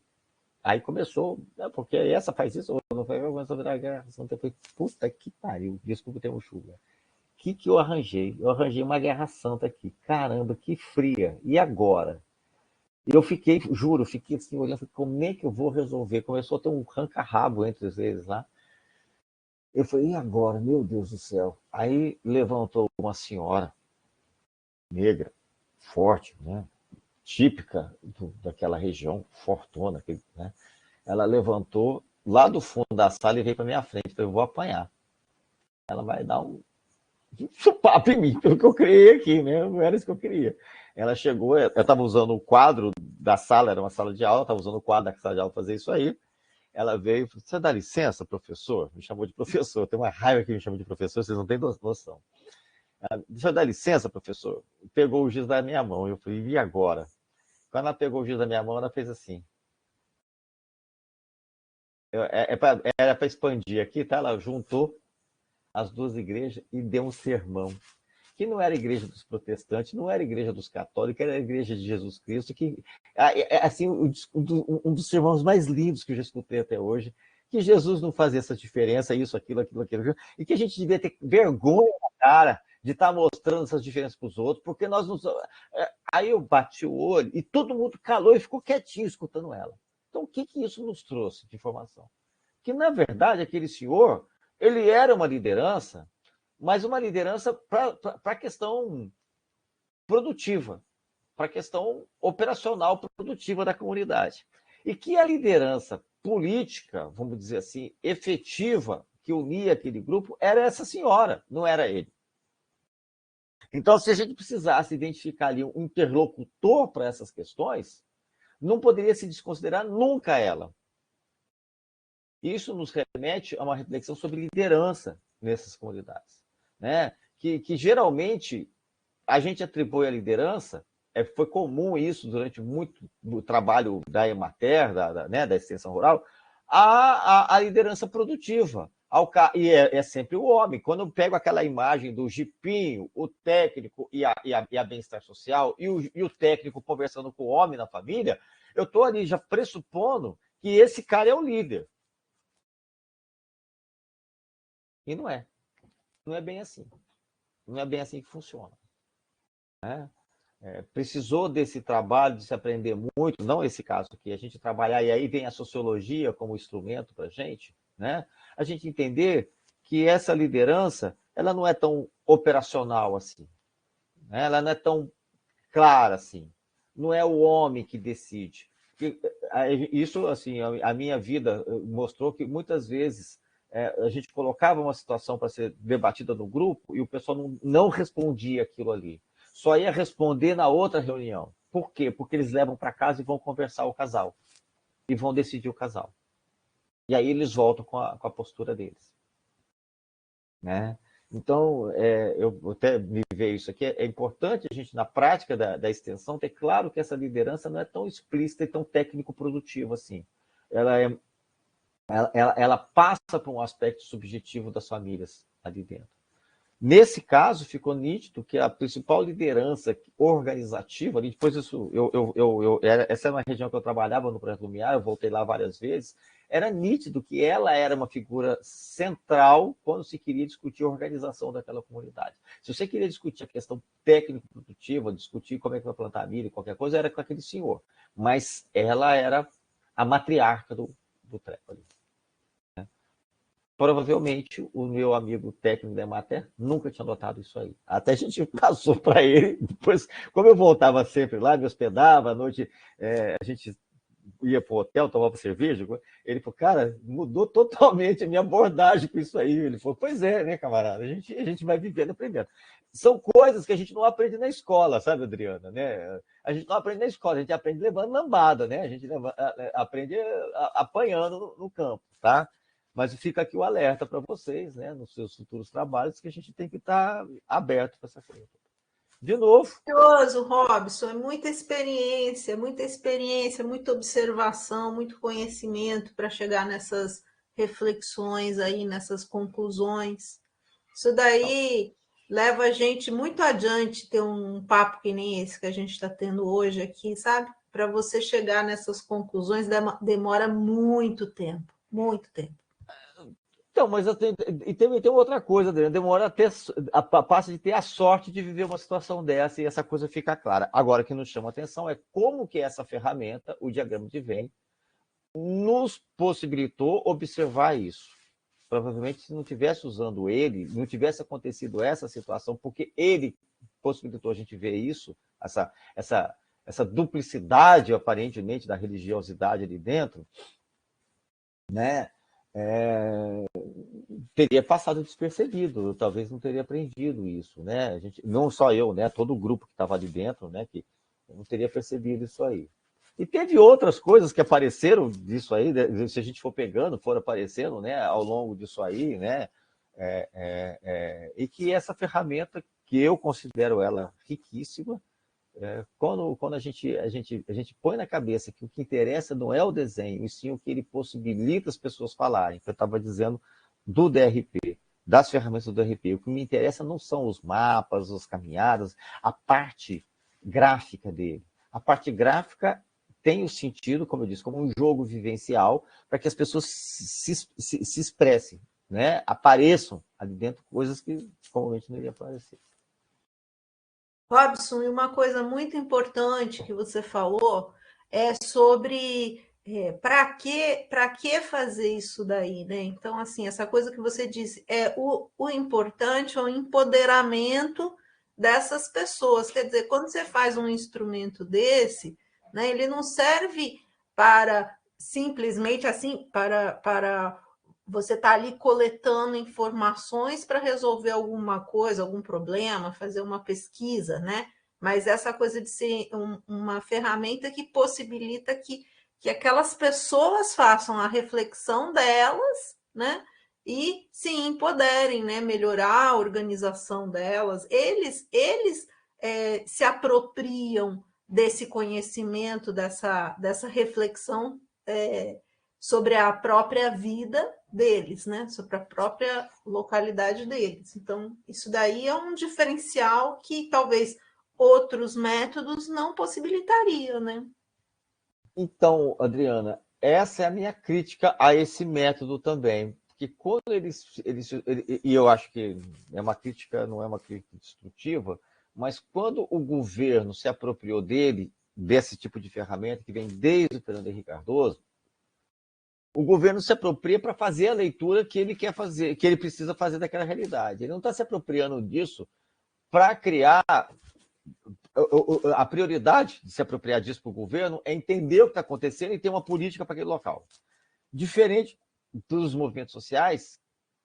Aí começou, porque essa faz isso, não foi, começou a virar guerra santa. Eu falei, puta que pariu, desculpa ter um chuva. O que eu arranjei? Eu arranjei uma guerra santa aqui. Caramba, que fria. E agora? E eu fiquei, juro, fiquei assim, olhando, como é que eu vou resolver? Começou a ter um ranca-rabo entre eles lá. Eu falei, e agora? Meu Deus do céu. Aí levantou uma senhora negra, forte, né? Típica daquela região, fortuna, né? Ela levantou lá do fundo da sala e veio para minha frente. Eu falei, eu vou apanhar. Ela vai dar um papo em mim, pelo que eu criei aqui, né? Não era isso que eu queria. Ela chegou, eu estava usando o quadro da sala, era uma sala de aula, estava usando o quadro da sala de aula para fazer isso aí. Ela veio e falou, você dá licença, professor? Me chamou de professor. Tem uma raiva que me chama de professor, vocês não têm noção. Ela, deixa eu dar licença, professor. Pegou o giz da minha mão. Eu falei, e agora? Quando ela pegou o giz da minha mão, ela fez assim. Era para expandir aqui, tá? Ela juntou as duas igrejas e deu um sermão. Que não era a igreja dos protestantes, não era a igreja dos católicos, era a igreja de Jesus Cristo, que assim, um dos sermões mais lindos que eu já escutei até hoje, que Jesus não fazia essa diferença, isso, aquilo, e que a gente devia ter vergonha na cara de estar mostrando essas diferenças para os outros, porque nós não. Aí eu bati o olho e todo mundo calou e ficou quietinho escutando ela. Então, o que isso nos trouxe de informação? Que, na verdade, aquele senhor, ele era uma liderança, mas uma liderança para a questão produtiva, para a questão operacional produtiva da comunidade. E que a liderança política, vamos dizer assim, efetiva, que unia aquele grupo, era essa senhora, não era ele. Então, se a gente precisasse identificar ali um interlocutor para essas questões, não poderia se desconsiderar nunca ela. Isso nos remete a uma reflexão sobre liderança nessas comunidades, né? Que geralmente a gente atribui a liderança, foi comum isso durante muito do trabalho da Emater, né, da extensão rural, a liderança produtiva. E é sempre o homem. Quando eu pego aquela imagem do jipinho, o técnico e a bem-estar social, e o técnico conversando com o homem na família, eu estou ali já pressupondo que esse cara é o líder. E não é. Não é bem assim. Não é bem assim que funciona. Né? Precisou desse trabalho, de se aprender muito, não esse caso aqui, a gente trabalhar, e aí vem a sociologia como instrumento para a gente, né? A gente entender que essa liderança, ela não é tão operacional assim, né? Ela não é tão clara assim, não é o homem que decide. Isso, assim, a minha vida mostrou que muitas vezes a gente colocava uma situação para ser debatida no grupo e o pessoal não respondia aquilo ali. Só ia responder na outra reunião. Por quê? Porque eles levam para casa e vão conversar o casal. E vão decidir o casal. E aí eles voltam com a postura deles. Né? Então, eu até me vejo isso aqui, é importante a gente, na prática da extensão, ter claro que essa liderança não é tão explícita e tão técnico-produtiva assim. Ela passa por um aspecto subjetivo das famílias ali dentro. Nesse caso, ficou nítido que a principal liderança organizativa, ali, depois isso, essa é uma região que eu trabalhava no Projeto Lumiar, eu voltei lá várias vezes, era nítido que ela era uma figura central quando se queria discutir a organização daquela comunidade. Se você queria discutir a questão técnico-produtiva, discutir como é que vai plantar milho, qualquer coisa, era com aquele senhor. Mas ela era a matriarca do treco ali. Provavelmente o meu amigo técnico da Emater nunca tinha notado isso aí. Até a gente passou para ele, depois, como eu voltava sempre lá, me hospedava, à noite a gente ia para o hotel, tomava cerveja, ele falou, cara, mudou totalmente a minha abordagem com isso aí. Ele falou, pois é, né, camarada, a gente vai vivendo e aprendendo. São coisas que a gente não aprende na escola, sabe, Adriana? Né? A gente não aprende na escola, a gente aprende levando lambada, né? A gente aprende apanhando no campo, tá? Mas fica aqui o alerta para vocês, né, nos seus futuros trabalhos, que a gente tem que estar aberto para essa coisa. De novo. Maravilhoso, Robson, é muita experiência, muita observação, muito conhecimento para chegar nessas reflexões aí, nessas conclusões. Isso daí leva a gente muito adiante ter um papo que nem esse que a gente está tendo hoje aqui, sabe? Para você chegar nessas conclusões demora muito tempo, muito tempo. Então, mas tem outra coisa, Adriano, demora até passa de ter a sorte de viver uma situação dessa e essa coisa fica clara. Agora, o que nos chama a atenção é como que essa ferramenta, o diagrama de Venn, nos possibilitou observar isso. Provavelmente, se não tivesse usando ele, não tivesse acontecido essa situação, porque ele possibilitou a gente ver isso, essa duplicidade, aparentemente, da religiosidade ali dentro, né? Teria passado despercebido, eu talvez não teria aprendido isso, né? A gente, não só eu, né? Todo o grupo que estava ali dentro, né? Que não teria percebido isso aí. E teve outras coisas que apareceram disso aí, se a gente for pegando, foram aparecendo, né? Ao longo disso aí, né? E que essa ferramenta, que eu considero ela riquíssima, quando a gente põe na cabeça que o que interessa não é o desenho, e sim o que ele possibilita as pessoas falarem, que eu estava dizendo do DRP, das ferramentas do DRP. O que me interessa não são os mapas, as caminhadas, a parte gráfica dele. A parte gráfica tem o sentido, como eu disse, como um jogo vivencial, para que as pessoas se expressem, né? Apareçam ali dentro coisas que comumente não iriam aparecer. Robson, e uma coisa muito importante que você falou é sobre para que fazer isso daí, né? Então, assim, essa coisa que você disse é o importante é o empoderamento dessas pessoas. Quer dizer, quando você faz um instrumento desse, né, ele não serve para simplesmente assim, para você está ali coletando informações para resolver alguma coisa, algum problema, fazer uma pesquisa, né? Mas essa coisa de ser uma ferramenta que possibilita que aquelas pessoas façam a reflexão delas, né? E se empoderem, né? Melhorar a organização delas. Eles se apropriam desse conhecimento, dessa reflexão sobre a própria vida deles, né? Sobre a própria localidade deles. Então, isso daí é um diferencial que talvez outros métodos não possibilitariam, né? Então, Adriana, essa é a minha crítica a esse método também. Porque quando e eu acho que é uma crítica, não é uma crítica destrutiva, mas quando o governo se apropriou dele, desse tipo de ferramenta que vem desde o Fernando Henrique Cardoso, o governo se apropria para fazer a leitura que ele quer fazer, que ele precisa fazer daquela realidade. Ele não está se apropriando disso para criar. A prioridade de se apropriar disso para o governo é entender o que está acontecendo e ter uma política para aquele local. Diferente dos movimentos sociais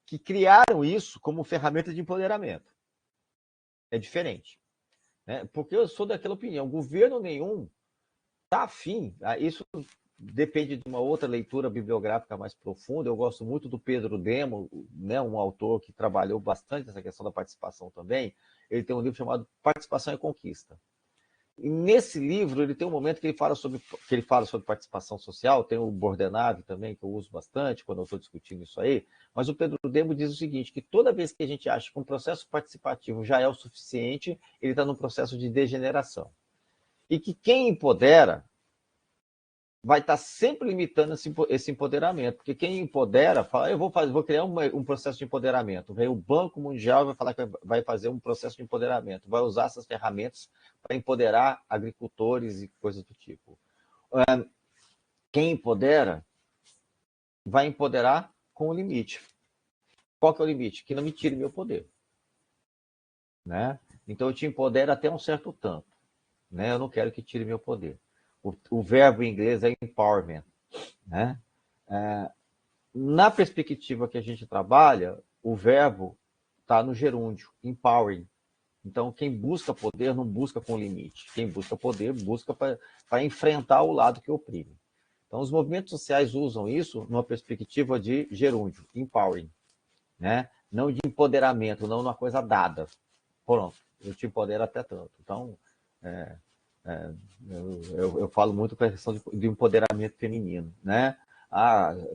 que criaram isso como ferramenta de empoderamento. É diferente. Né? Porque eu sou daquela opinião, governo nenhum está afim, isso depende de uma outra leitura bibliográfica mais profunda. Eu gosto muito do Pedro Demo, né, um autor que trabalhou bastante essa questão da participação também. Ele tem um livro chamado Participação e Conquista. nesse livro, ele tem um momento que ele fala sobre participação social, tem o Bordenave também, que eu uso bastante quando eu estou discutindo isso aí, mas o Pedro Demo diz o seguinte, que toda vez que a gente acha que um processo participativo já é o suficiente, ele está num processo de degeneração. E que quem empodera vai estar sempre limitando esse empoderamento, porque quem empodera fala, eu vou criar um processo de empoderamento. Vem o Banco Mundial e vai falar que vai fazer um processo de empoderamento, vai usar essas ferramentas para empoderar agricultores e coisas do tipo. Quem empodera vai empoderar com o limite. Qual que é o limite? Que não me tire meu poder. Né? Então eu te empodero até um certo tanto. Né? Eu não quero que tire meu poder. O verbo em inglês é empowerment. Né? Na perspectiva que a gente trabalha, o verbo está no gerúndio, empowering. Então, quem busca poder não busca com limite. Quem busca poder busca para enfrentar o lado que oprime. Então, os movimentos sociais usam isso numa perspectiva de gerúndio, empowering. Né? Não de empoderamento, não numa coisa dada. Pronto, eu te empodero até tanto. Então, eu falo muito com a questão de empoderamento feminino. Né?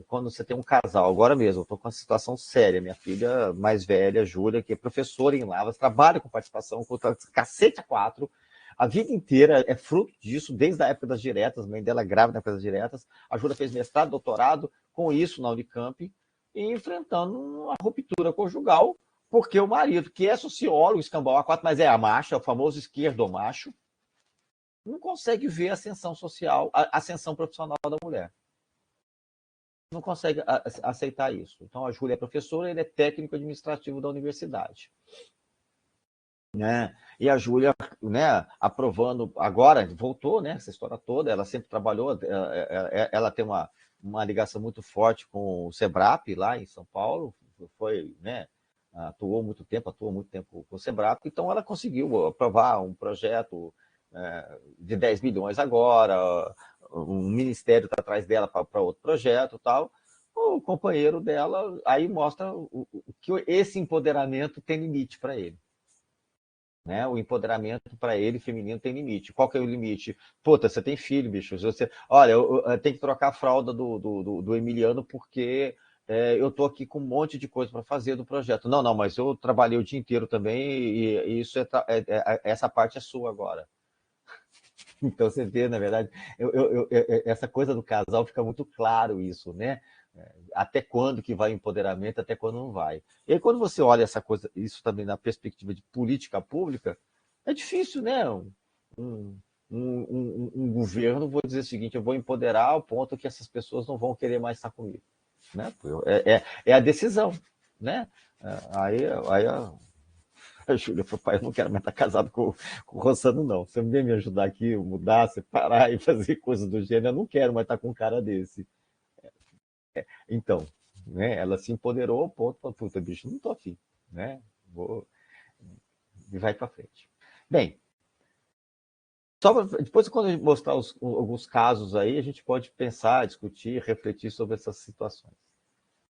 Quando você tem um casal, agora mesmo, eu estou com uma situação séria, minha filha mais velha, Júlia, que é professora em Lavras, trabalha com participação, com cacete a quatro, a vida inteira é fruto disso, desde a época das diretas, a mãe dela grávida na época das diretas, a Júlia fez mestrado, doutorado com isso na Unicamp, e enfrentando uma ruptura conjugal, porque o marido, que é sociólogo, escambau A4, mas é a macho, é o famoso esquerdomacho, não consegue ver a ascensão social, a ascensão profissional da mulher. Não consegue aceitar isso. Então, a Júlia é professora, ele é técnico administrativo da universidade. Né? E a Júlia, né, aprovando, agora voltou, né, essa história toda, ela sempre trabalhou, ela tem uma ligação muito forte com o SEBRAP, lá em São Paulo, foi, né, atua muito tempo com o SEBRAP, então ela conseguiu aprovar um projeto de 10 milhões agora, um ministério está atrás dela para outro projeto e tal. O companheiro dela aí mostra que esse empoderamento tem limite para ele. Né? O empoderamento para ele feminino tem limite. Qual que é o limite? Puta, você tem filho, bicho. Olha, eu tenho que trocar a fralda do Emiliano porque eu tô aqui com um monte de coisa para fazer do projeto. Não, mas eu trabalhei o dia inteiro também e isso essa parte é sua agora. Então você vê, na verdade, essa coisa do casal fica muito claro isso, né? Até quando que vai o empoderamento, até quando não vai. E aí, quando você olha essa coisa, isso também na perspectiva de política pública, é difícil, né? Um governo, vou dizer o seguinte, eu vou empoderar ao ponto que essas pessoas não vão querer mais estar comigo. Né? É a decisão, né? Aí a Júlia falou, pai, eu não quero mais estar casado com o Rossano, não. Você não vem me ajudar aqui, mudar, separar e fazer coisas do gênero, eu não quero mais estar com um cara desse. Então, né, ela se empoderou ao ponto, falou, puta, bicho, não tô afim, né? E vai para frente. Bem, depois quando a gente mostrar alguns casos aí, a gente pode pensar, discutir, refletir sobre essas situações.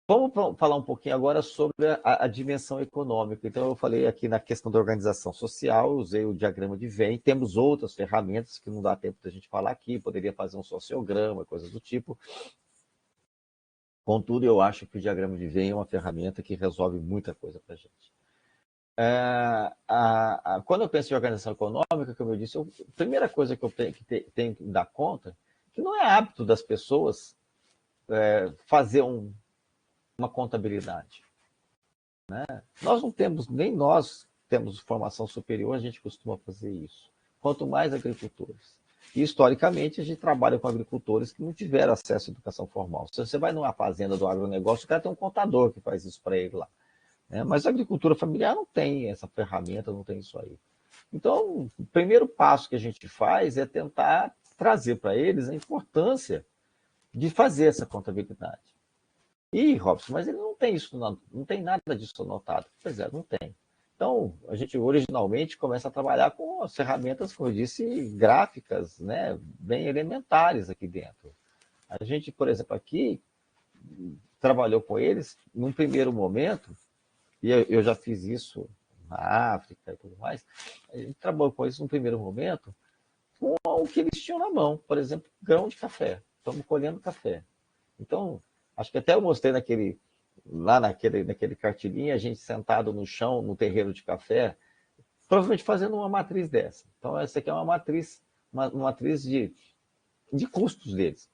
Vamos falar um pouquinho agora sobre a dimensão econômica. Então, eu falei aqui na questão da organização social, eu usei o diagrama de Venn, temos outras ferramentas que não dá tempo da gente falar aqui, poderia fazer um sociograma, coisas do tipo. Contudo, eu acho que o diagrama de Venn é uma ferramenta que resolve muita coisa para a gente. Quando eu penso em organização econômica, como eu disse, a primeira coisa que eu tenho que dar conta é que não é hábito das pessoas fazer uma contabilidade. Né? Nem nós temos formação superior, a gente costuma fazer isso. Quanto mais agricultores. E, historicamente, a gente trabalha com agricultores que não tiveram acesso à educação formal. Se você vai numa fazenda do agronegócio, o cara tem um contador que faz isso para ele lá. Né? Mas a agricultura familiar não tem essa ferramenta, não tem isso aí. Então, o primeiro passo que a gente faz é tentar trazer para eles a importância de fazer essa contabilidade. Ih, Robson, mas ele não tem isso, não tem nada disso anotado. Pois é, não tem. Então, a gente originalmente começa a trabalhar com as ferramentas, como eu disse, gráficas, né, bem elementares aqui dentro. A gente, por exemplo, aqui trabalhou com eles num primeiro momento, e eu já fiz isso na África e tudo mais, a gente trabalhou com eles num primeiro momento, com o que eles tinham na mão. Por exemplo, grão de café. Estamos colhendo café. Então, acho que até eu mostrei lá naquele cartilinho, a gente sentado no chão, no terreiro de café, provavelmente fazendo uma matriz dessa. Então, essa aqui é uma matriz de custos deles.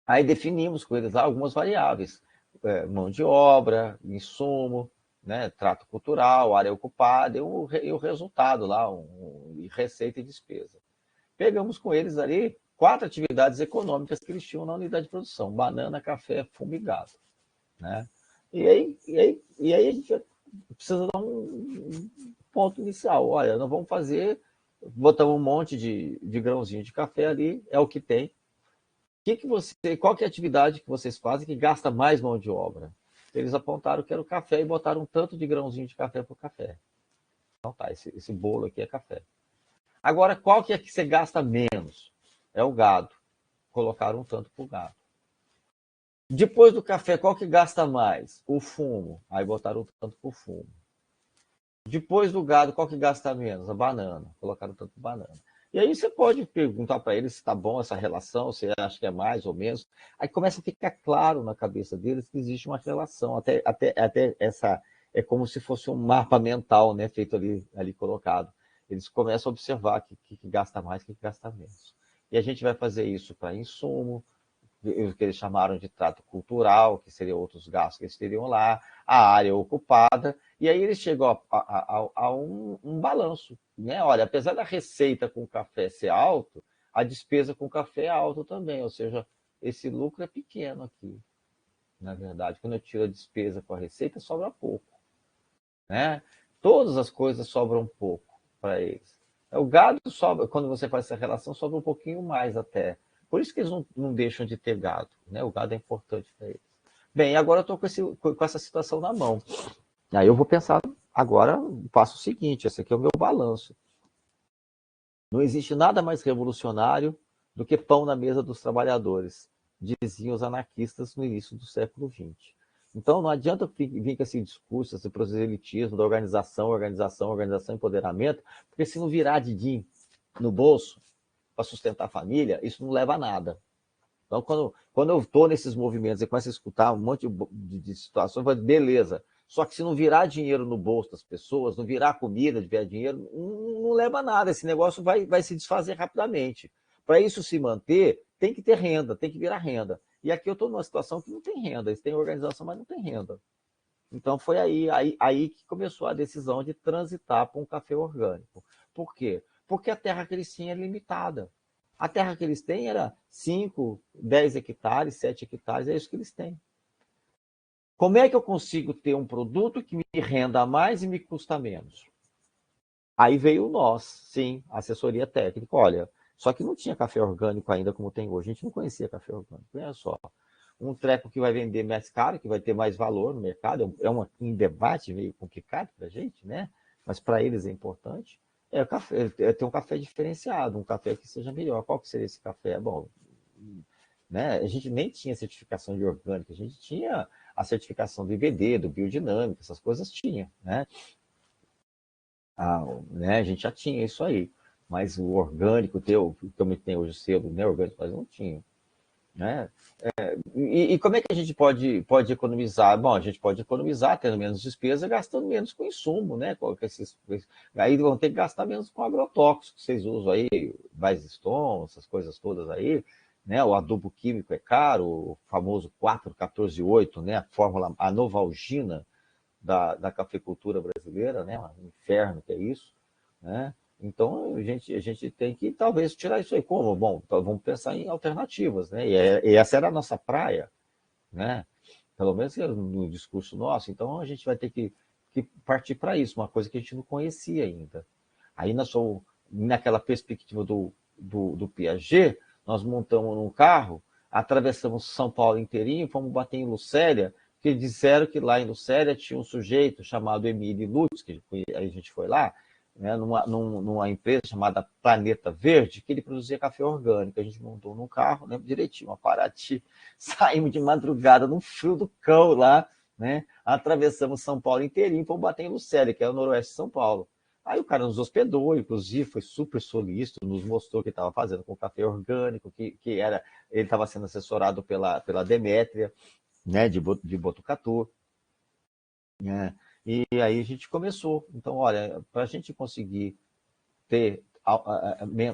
Aí definimos com eles lá algumas variáveis, mão de obra, insumo, né, trato cultural, área ocupada e o resultado lá, receita e despesa. Pegamos com eles ali 4 atividades econômicas que eles tinham na unidade de produção: banana, café, fumo e gado. Né? E aí a gente precisa dar um ponto inicial. Olha, nós vamos fazer, botamos um monte de grãozinho de café ali, é o que tem. Qual que é a atividade que vocês fazem que gasta mais mão de obra? Eles apontaram que era o café e botaram um tanto de grãozinho de café para o café. Então tá, esse bolo aqui é café. Agora, qual que é que você gasta menos? É o gado. Colocaram um tanto para o gado. Depois do café, qual que gasta mais? O fumo. Aí botaram um tanto para o fumo. Depois do gado, qual que gasta menos? A banana. Colocaram um tanto para banana. E aí você pode perguntar para eles se está bom essa relação, se acha que é mais ou menos. Aí começa a ficar claro na cabeça deles que existe uma relação. Até essa é como se fosse um mapa mental, né, feito ali colocado. Eles começam a observar o que gasta mais, o que gasta menos. E a gente vai fazer isso para insumo, o que eles chamaram de trato cultural, que seriam outros gastos que eles teriam lá, a área ocupada, e aí eles chegam a um balanço. Né? Olha, apesar da receita com café ser alto, a despesa com café é alta também, ou seja, esse lucro é pequeno aqui, na verdade. Quando eu tiro a despesa com a receita, sobra pouco. Né? Todas as coisas sobram pouco para eles. O gado sobra, quando você faz essa relação, sobra um pouquinho mais até. Por isso que eles não deixam de ter gado. Né? O gado é importante para eles. Bem, agora eu estou com essa situação na mão. Aí eu vou pensar, agora faço o seguinte, esse aqui é o meu balanço. Não existe nada mais revolucionário do que pão na mesa dos trabalhadores, diziam os anarquistas no início do século XX. Então, não adianta vir com esse discurso, esse proselitismo da organização, empoderamento, porque se não virar din no bolso para sustentar a família, isso não leva a nada. Então, quando eu estou nesses movimentos e começo a escutar um monte de situações, eu falo, beleza, só que se não virar dinheiro no bolso das pessoas, não virar comida, virar dinheiro, não leva a nada, esse negócio vai se desfazer rapidamente. Para isso se manter, tem que ter renda, tem que virar renda. E aqui eu estou numa situação que não tem renda, eles têm organização, mas não tem renda. Então foi aí que começou a decisão de transitar para um café orgânico. Por quê? Porque a terra que eles tinham é limitada. A terra que eles têm era 5, 10 hectares, 7 hectares, é isso que eles têm. Como é que eu consigo ter um produto que me renda mais e me custa menos? Aí veio nós, sim, assessoria técnica. Olha, só que não tinha café orgânico ainda como tem hoje. A gente não conhecia café orgânico. Olha só, um treco que vai vender mais caro, que vai ter mais valor no mercado, um debate meio complicado para a gente, né? Mas para eles é importante. É, ter um café diferenciado, um café que seja melhor. Qual que seria esse café? Bom, né? A gente nem tinha certificação de orgânico, a gente tinha a certificação do IBD, do biodinâmico, essas coisas tinha, né? Né? A gente já tinha isso aí, mas o orgânico, como tem hoje o selo, né? Orgânico, nós não tinha. Né? E como é que a gente pode economizar? Bom, a gente pode economizar tendo menos despesa, gastando menos com insumo, né? Aí vão ter que gastar menos com agrotóxicos que vocês usam aí, Basis-Stone, essas coisas todas aí, né? O adubo químico é caro, o famoso 4-14-8, né? A fórmula, a Novalgina da cafeicultura brasileira, né? Um inferno que é isso, né? Então, a gente tem que, talvez, tirar isso aí. Como? Bom, então, vamos pensar em alternativas, né? E essa era a nossa praia, né? Pelo menos no discurso nosso. Então, a gente vai ter que partir para isso, uma coisa que a gente não conhecia ainda. Aí, naquela perspectiva do Piaget, nós montamos num carro, atravessamos São Paulo inteirinho, fomos bater em Lucélia, porque disseram que lá em Lucélia tinha um sujeito chamado Emílio Lutz, que aí a gente foi lá, né, numa empresa chamada Planeta Verde, que ele produzia café orgânico. A gente montou num carro, lembro direitinho, uma Paraty, saímos de madrugada no frio do cão lá, né, atravessamos São Paulo inteirinho, fomos bater em Lucélia, que é o noroeste de São Paulo. Aí o cara nos hospedou, inclusive foi super solícito, nos mostrou o que estava fazendo com café orgânico, que era, ele estava sendo assessorado pela Demétria, né, de Botucatu, né? E aí a gente começou. Então, olha, para a gente conseguir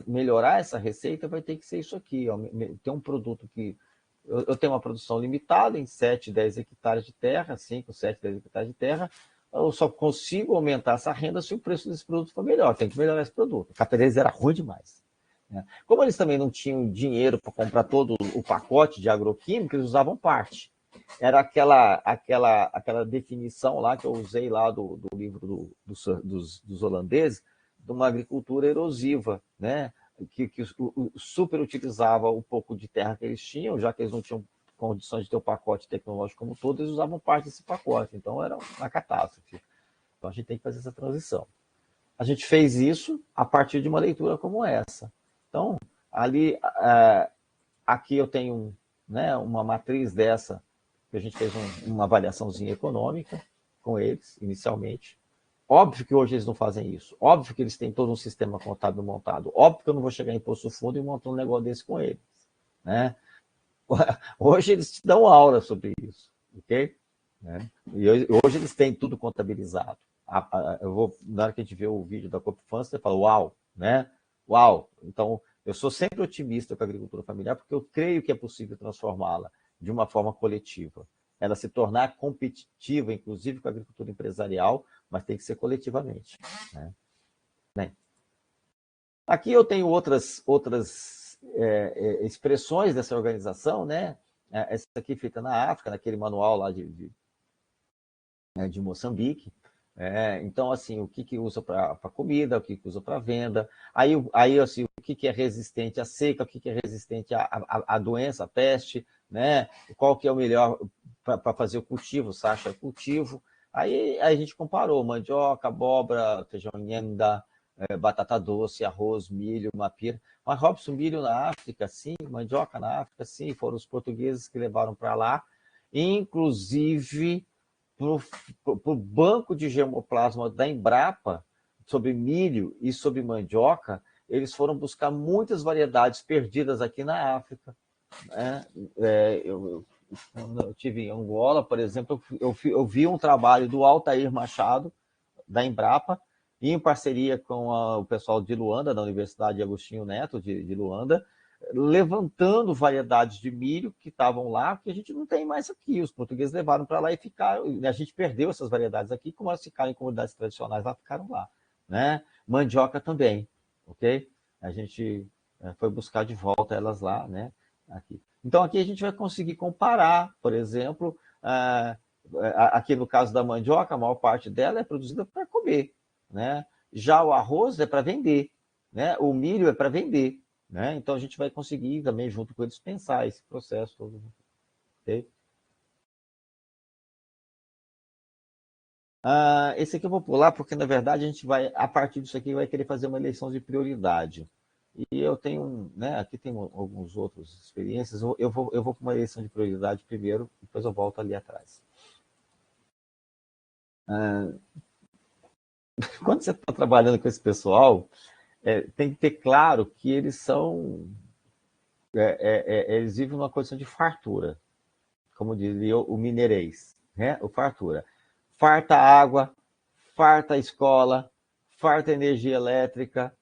melhorar essa receita, vai ter que ser isso aqui, ó, ter um produto que eu tenho uma produção limitada em 7, 10 hectares de terra, 5, 7, 10 hectares de terra, eu só consigo aumentar essa renda se o preço desse produto for melhor, tem que melhorar esse produto. O café deles era ruim demais, né? Como eles também não tinham dinheiro para comprar todo o pacote de agroquímica, eles usavam parte. Era aquela definição lá que eu usei lá do livro dos holandeses, de uma agricultura erosiva, né? Que super utilizava o pouco de terra que eles tinham, já que eles não tinham condições de ter o pacote tecnológico como todo, eles usavam parte desse pacote. Então era uma catástrofe. Então a gente tem que fazer essa transição. A gente fez isso a partir de uma leitura como essa. Então, ali, aqui eu tenho, né, uma matriz dessa, que a gente fez uma avaliaçãozinha econômica com eles, inicialmente. Óbvio que hoje eles não fazem isso. Óbvio que eles têm todo um sistema contábil montado. Óbvio que eu não vou chegar em Poço Fundo e montar um negócio desse com eles, né? Hoje eles te dão aula sobre isso, ok? Né? E hoje eles têm tudo contabilizado. Na hora que a gente vê o vídeo da Copfans, você fala, uau, né? Uau! Então, eu sou sempre otimista com a agricultura familiar, porque eu creio que é possível transformá-la de uma forma coletiva. Ela se tornar competitiva, inclusive com a agricultura empresarial, mas tem que ser coletivamente, né? Bem, aqui eu tenho outras expressões dessa organização, né? Essa aqui feita na África, naquele manual lá de Moçambique. Então, assim, o que usa para comida, o que usa para venda. Aí assim, o que é resistente à seca, o que é resistente à doença, à peste, né? Qual que é o melhor para fazer o cultivo, Sacha, cultivo. Aí a gente comparou mandioca, abóbora, feijão inhemda, batata doce, arroz, milho, mapira. Mas, Robson, milho na África, sim, mandioca na África, sim, foram os portugueses que levaram para lá. Inclusive, para o banco de germoplasma da Embrapa, sobre milho e sobre mandioca, eles foram buscar muitas variedades perdidas aqui na África, né? Eu tive em Angola, por exemplo, eu vi um trabalho do Altair Machado, da Embrapa, em parceria com o pessoal de Luanda, da Universidade Agostinho Neto, de Luanda, levantando variedades de milho que estavam lá, que a gente não tem mais aqui. Os portugueses levaram para lá e ficaram. A gente perdeu essas variedades aqui, como elas ficaram em comunidades tradicionais, lá ficaram lá, né? Mandioca também, ok? A gente foi buscar de volta elas lá, né? Aqui. Então, aqui a gente vai conseguir comparar, por exemplo, aqui no caso da mandioca, a maior parte dela é produzida para comer, né? Já o arroz é para vender, né? O milho é para vender, né? Então a gente vai conseguir também, junto com eles, pensar esse processo todo. Okay? Esse aqui eu vou pular, porque na verdade a gente vai, a partir disso aqui, vai querer fazer uma eleição de prioridade. E eu tenho, né, aqui tem alguns outros experiências, eu vou com uma eleição de prioridade primeiro, depois eu volto ali atrás. Quando você está trabalhando com esse pessoal, tem que ter claro que eles são, eles vivem numa condição de fartura, como diria o mineirês, né? O fartura. Farta água, farta escola, farta energia elétrica,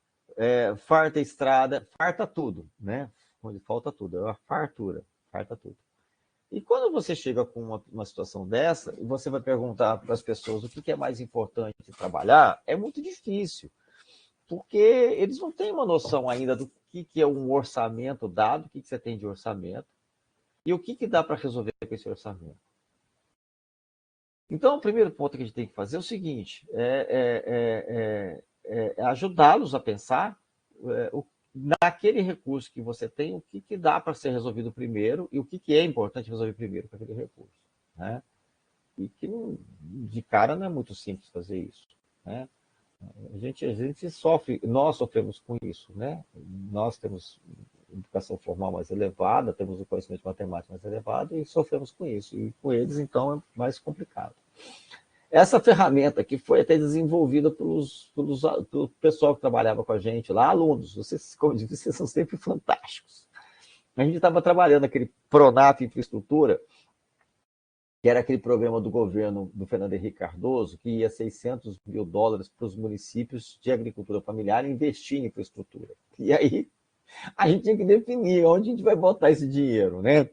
farta estrada, farta tudo, né? Onde falta tudo, é uma fartura, farta tudo. E quando você chega com uma situação dessa, e você vai perguntar para as pessoas o que é mais importante trabalhar, é muito difícil, porque eles não têm uma noção ainda do que é um orçamento dado, o que você tem de orçamento, e o que dá para resolver com esse orçamento. Então, o primeiro ponto que a gente tem que fazer é o seguinte: ajudá-los a pensar naquele recurso que você tem, o que dá para ser resolvido primeiro e o que é importante resolver primeiro com aquele recurso, né? E que de cara não é muito simples fazer isso, né? A gente sofre, nós sofremos com isso, né? Nós temos educação formal mais elevada, temos o conhecimento matemático mais elevado e sofremos com isso. E com eles, então, é mais complicado. essa ferramenta aqui foi até desenvolvida pelo pessoal que trabalhava com a gente lá, alunos. Vocês, como eu disse, vocês são sempre fantásticos. A gente estava trabalhando naquele Pronaf Infraestrutura, que era aquele programa do governo do Fernando Henrique Cardoso, que ia $600 mil para os municípios de agricultura familiar investir em infraestrutura. E aí a gente tinha que definir onde a gente vai botar esse dinheiro, né?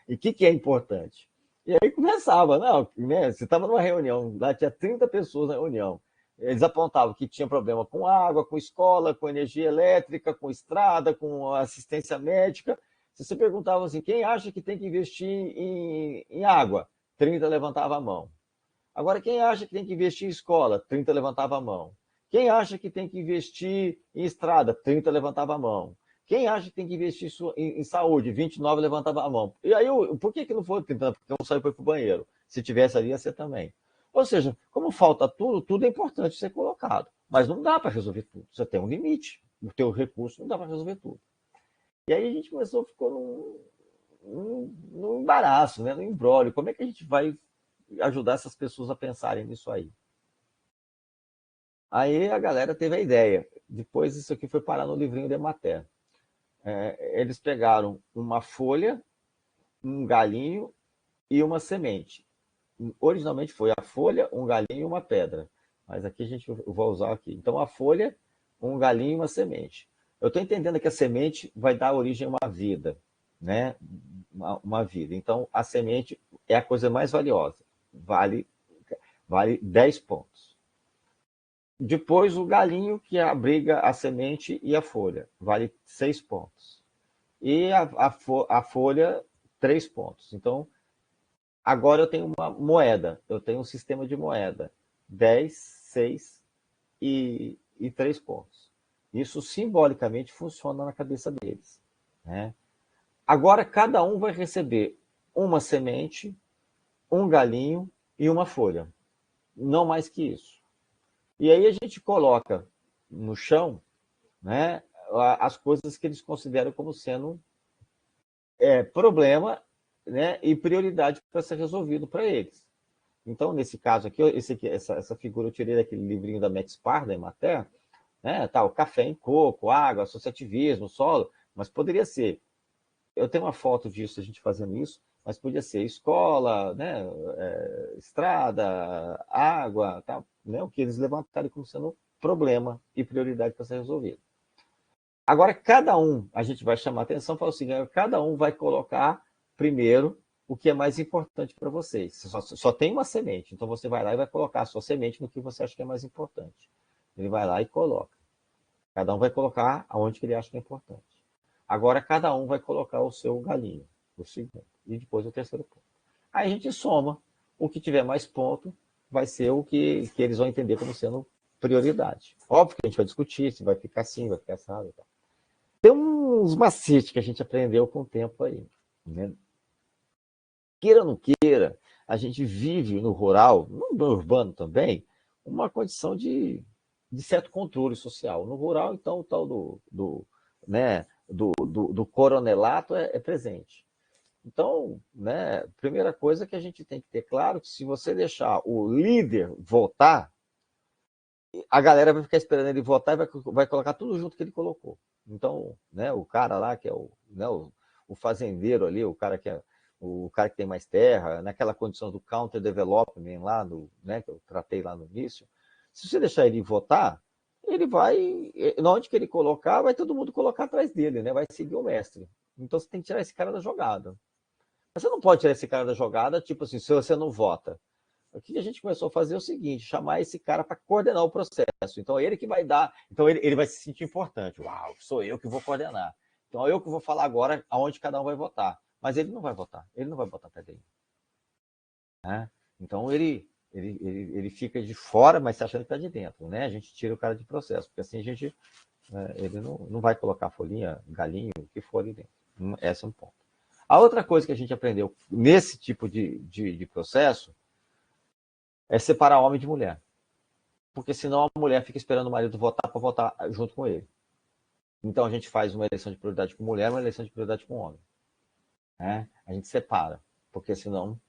E o que é importante? E aí começava, não, né? Você estava numa reunião, lá tinha 30 pessoas na reunião. Eles apontavam que tinha problema com água, com escola, com energia elétrica, com estrada, com assistência médica. Se você perguntava assim, quem acha que tem que investir em água? 30 levantava a mão. Agora, quem acha que tem que investir em escola? 30 levantava a mão. Quem acha que tem que investir em estrada? 30 levantava a mão. Quem acha que tem que investir em saúde? 29 levantava a mão. E aí, por que não foi 30? Porque um saiu para o banheiro. Se tivesse ali, ia ser também. Ou seja, como falta tudo, tudo é importante ser colocado. Mas não dá para resolver tudo. Você tem um limite. O teu recurso não dá para resolver tudo. E aí a gente ficou num embaraço, né? Num imbróglio. Como é que a gente vai ajudar essas pessoas a pensarem nisso aí? Aí a galera teve a ideia. Depois isso aqui foi parar no livrinho de Emater. Eles pegaram uma folha, um galinho e uma semente. Originalmente foi a folha, um galinho e uma pedra. Mas aqui eu vou usar aqui. Então a folha, um galinho e uma semente. Eu estou entendendo que a semente vai dar origem a uma vida, né? Uma vida. Então a semente é a coisa mais valiosa. Vale 10 pontos. Depois o galinho, que abriga a semente e a folha, vale 6 pontos. E a folha, 3 pontos. Então, agora eu tenho uma moeda, eu tenho um sistema de moeda. 10, 6 e 3 pontos. Isso simbolicamente funciona na cabeça deles, né? Agora cada um vai receber uma semente, um galinho e uma folha. Não mais que isso. E aí a gente coloca no chão, né, as coisas que eles consideram como sendo problema, né, e prioridade para ser resolvido para eles. Então, nesse caso aqui, essa figura eu tirei daquele livrinho da Max Par, da Emater, né, tá, o café em coco, água, associativismo, solo, mas poderia ser, eu tenho uma foto disso, a gente fazendo isso, mas podia ser escola, né, estrada, água, tá, né, o que eles levantaram como sendo problema e prioridade para ser resolvido. Agora, a gente vai chamar atenção para o seguinte, cada um vai colocar primeiro o que é mais importante para vocês. Só tem uma semente, então você vai lá e vai colocar a sua semente no que você acha que é mais importante. Ele vai lá e coloca. Cada um vai colocar aonde que ele acha que é importante. Agora, cada um vai colocar o seu galinho, o segundo, e depois o terceiro ponto. Aí a gente soma. O que tiver mais ponto vai ser o que eles vão entender como sendo prioridade. Óbvio que a gente vai discutir se vai ficar assim, vai ficar assado. Tem uns macetes que a gente aprendeu com o tempo aí, né? Queira ou não queira, a gente vive no rural, no urbano também, uma condição de certo controle social. No rural, então, o tal né, do coronelato é presente. Então, né, primeira coisa que a gente tem que ter claro que se você deixar o líder votar, a galera vai ficar esperando ele votar e vai colocar tudo junto que ele colocou. Então, né, o cara lá que é o fazendeiro ali, o cara que tem mais terra, naquela condição do counter development lá, né, que eu tratei lá no início, se você deixar ele votar, ele vai, onde que ele colocar, vai todo mundo colocar atrás dele, né, vai seguir o mestre. Então você tem que tirar esse cara da jogada. Mas você não pode tirar esse cara da jogada, tipo assim, se você não vota. O que a gente começou a fazer é o seguinte, chamar esse cara para coordenar o processo. Então, ele que vai dar, então ele vai se sentir importante. Uau, sou eu que vou coordenar. Então, eu que vou falar agora aonde cada um vai votar. Mas ele não vai votar, ele não vai votar TDI. Né? Então, ele fica de fora, mas se achando que está de dentro. Né? A gente tira o cara de processo, porque assim a gente ele não vai colocar folhinha, galinho, o que for ali dentro. Esse é um ponto. A outra coisa que a gente aprendeu nesse tipo de processo é separar homem de mulher. Porque senão a mulher fica esperando o marido votar para votar junto com ele. Então a gente faz uma eleição de prioridade com mulher, uma eleição de prioridade com homem. Né? A gente separa, porque senão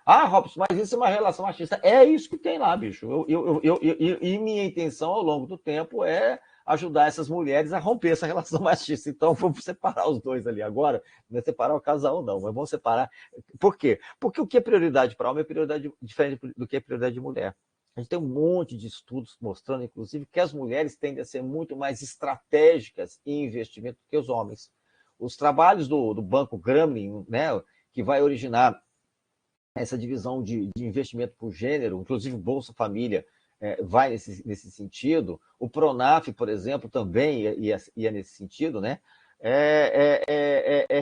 Ah, Robson, mas isso é uma relação machista. É isso que tem lá, bicho. E minha intenção ao longo do tempo é ajudar essas mulheres a romper essa relação machista. Então, vamos separar os dois ali agora. Não é separar o casal, não, mas vamos separar. Por quê? Porque o que é prioridade para homem é prioridade diferente do que é prioridade de mulher. A gente tem um monte de estudos mostrando, inclusive, que as mulheres tendem a ser muito mais estratégicas em investimento do que os homens. Os trabalhos do Banco Grameen, né, que vai originar essa divisão de investimento por gênero, inclusive Bolsa Família, vai nesse sentido. O Pronaf, por exemplo, também ia nesse sentido, né?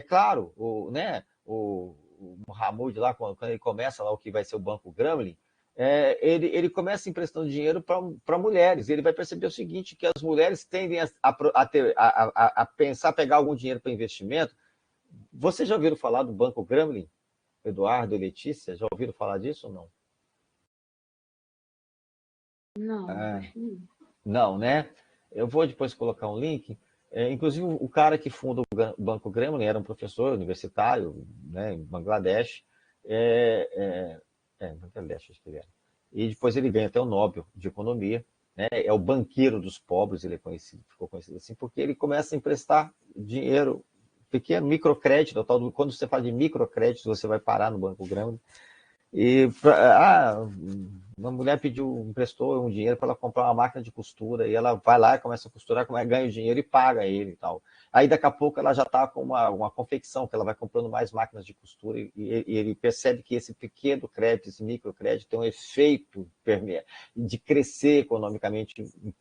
Claro, o Hamoud lá, quando ele começa lá o que vai ser o Banco Grameen, ele começa emprestando dinheiro para mulheres. Ele vai perceber o seguinte, que as mulheres tendem a pensar, pegar algum dinheiro para investimento. Vocês já ouviram falar do Banco Grameen? Eduardo e Letícia, já ouviram falar disso ou não? Não, acho que não. Não, né? Eu vou depois colocar um link. Inclusive, o cara que funda o Banco Grameen era um professor universitário, né, em Bangladesh. Bangladesh, acho que ele era. E depois ele ganha até o Nobel de Economia. Né? É o banqueiro dos pobres, ele é conhecido, ficou conhecido assim, porque ele começa a emprestar dinheiro pequeno, microcrédito, quando você fala de microcrédito, você vai parar no Banco Grameen. E uma mulher emprestou um dinheiro para ela comprar uma máquina de costura, e ela vai lá e começa a costurar, ganha o dinheiro e paga ele e tal. Aí daqui a pouco ela já está com uma confecção, que ela vai comprando mais máquinas de costura, e ele percebe que esse pequeno crédito, esse microcrédito, tem um efeito de crescer economicamente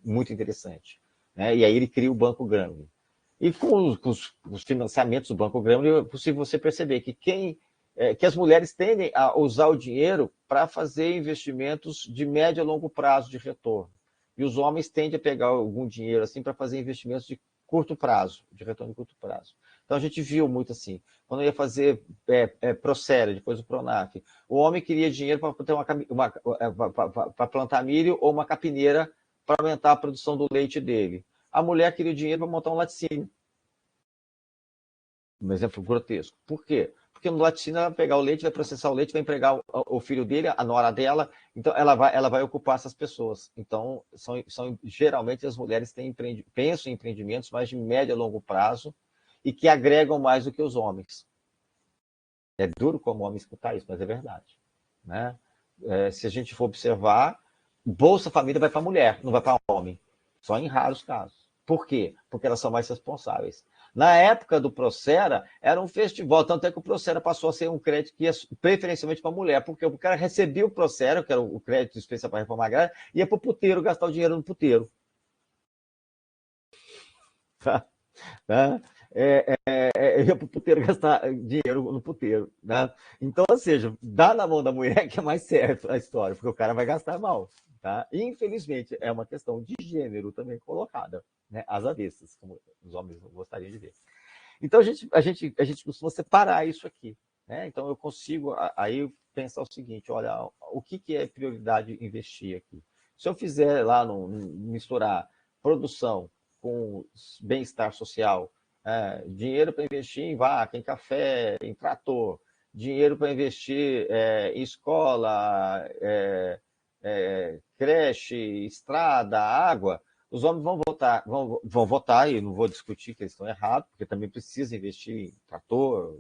muito interessante. Né? E aí ele cria o Banco Grameen. E com os financiamentos do Banco Grameen, é possível você perceber que as mulheres tendem a usar o dinheiro para fazer investimentos de médio a longo prazo de retorno. E os homens tendem a pegar algum dinheiro assim para fazer investimentos de curto prazo, de retorno de curto prazo. Então a gente viu muito assim, quando ia fazer Procera, depois o Pronaf, o homem queria dinheiro para ter para plantar milho ou uma capineira para aumentar a produção do leite dele. A mulher queria dinheiro para montar um laticínio. Um exemplo grotesco. Por quê? Porque no laticínio ela vai pegar o leite, vai processar o leite, vai empregar o filho dele, a nora dela, então ela vai ocupar essas pessoas. Então, geralmente as mulheres pensam em empreendimentos mais de médio a longo prazo e que agregam mais do que os homens. É duro como homem escutar isso, mas é verdade. Né? Se a gente for observar, Bolsa Família vai para a mulher, não vai para homem. Só em raros casos. Por quê? Porque elas são mais responsáveis. Na época do Procera, era um festival, tanto é que o Procera passou a ser um crédito que ia preferencialmente para a mulher, porque o cara recebia o Procera, que era o crédito especial para a reforma agrária, ia para o puteiro gastar o dinheiro no puteiro. Tá? Ia para o puteiro gastar dinheiro no puteiro. Né? Então, ou seja, dá na mão da mulher que é mais certo a história, porque o cara vai gastar mal. Tá? E, infelizmente, é uma questão de gênero também colocada, né? Às avessas, como os homens gostariam de ver. Então, a gente costuma separar isso aqui. Né? Então, eu consigo aí pensar o seguinte, olha, o que é prioridade investir aqui? Se eu fizer lá, misturar produção com bem-estar social, dinheiro para investir em vaca, em café, em trator, dinheiro para investir em escola, creche, estrada, água, os homens vão votar, e não vou discutir que eles estão errados, porque também precisa investir em trator,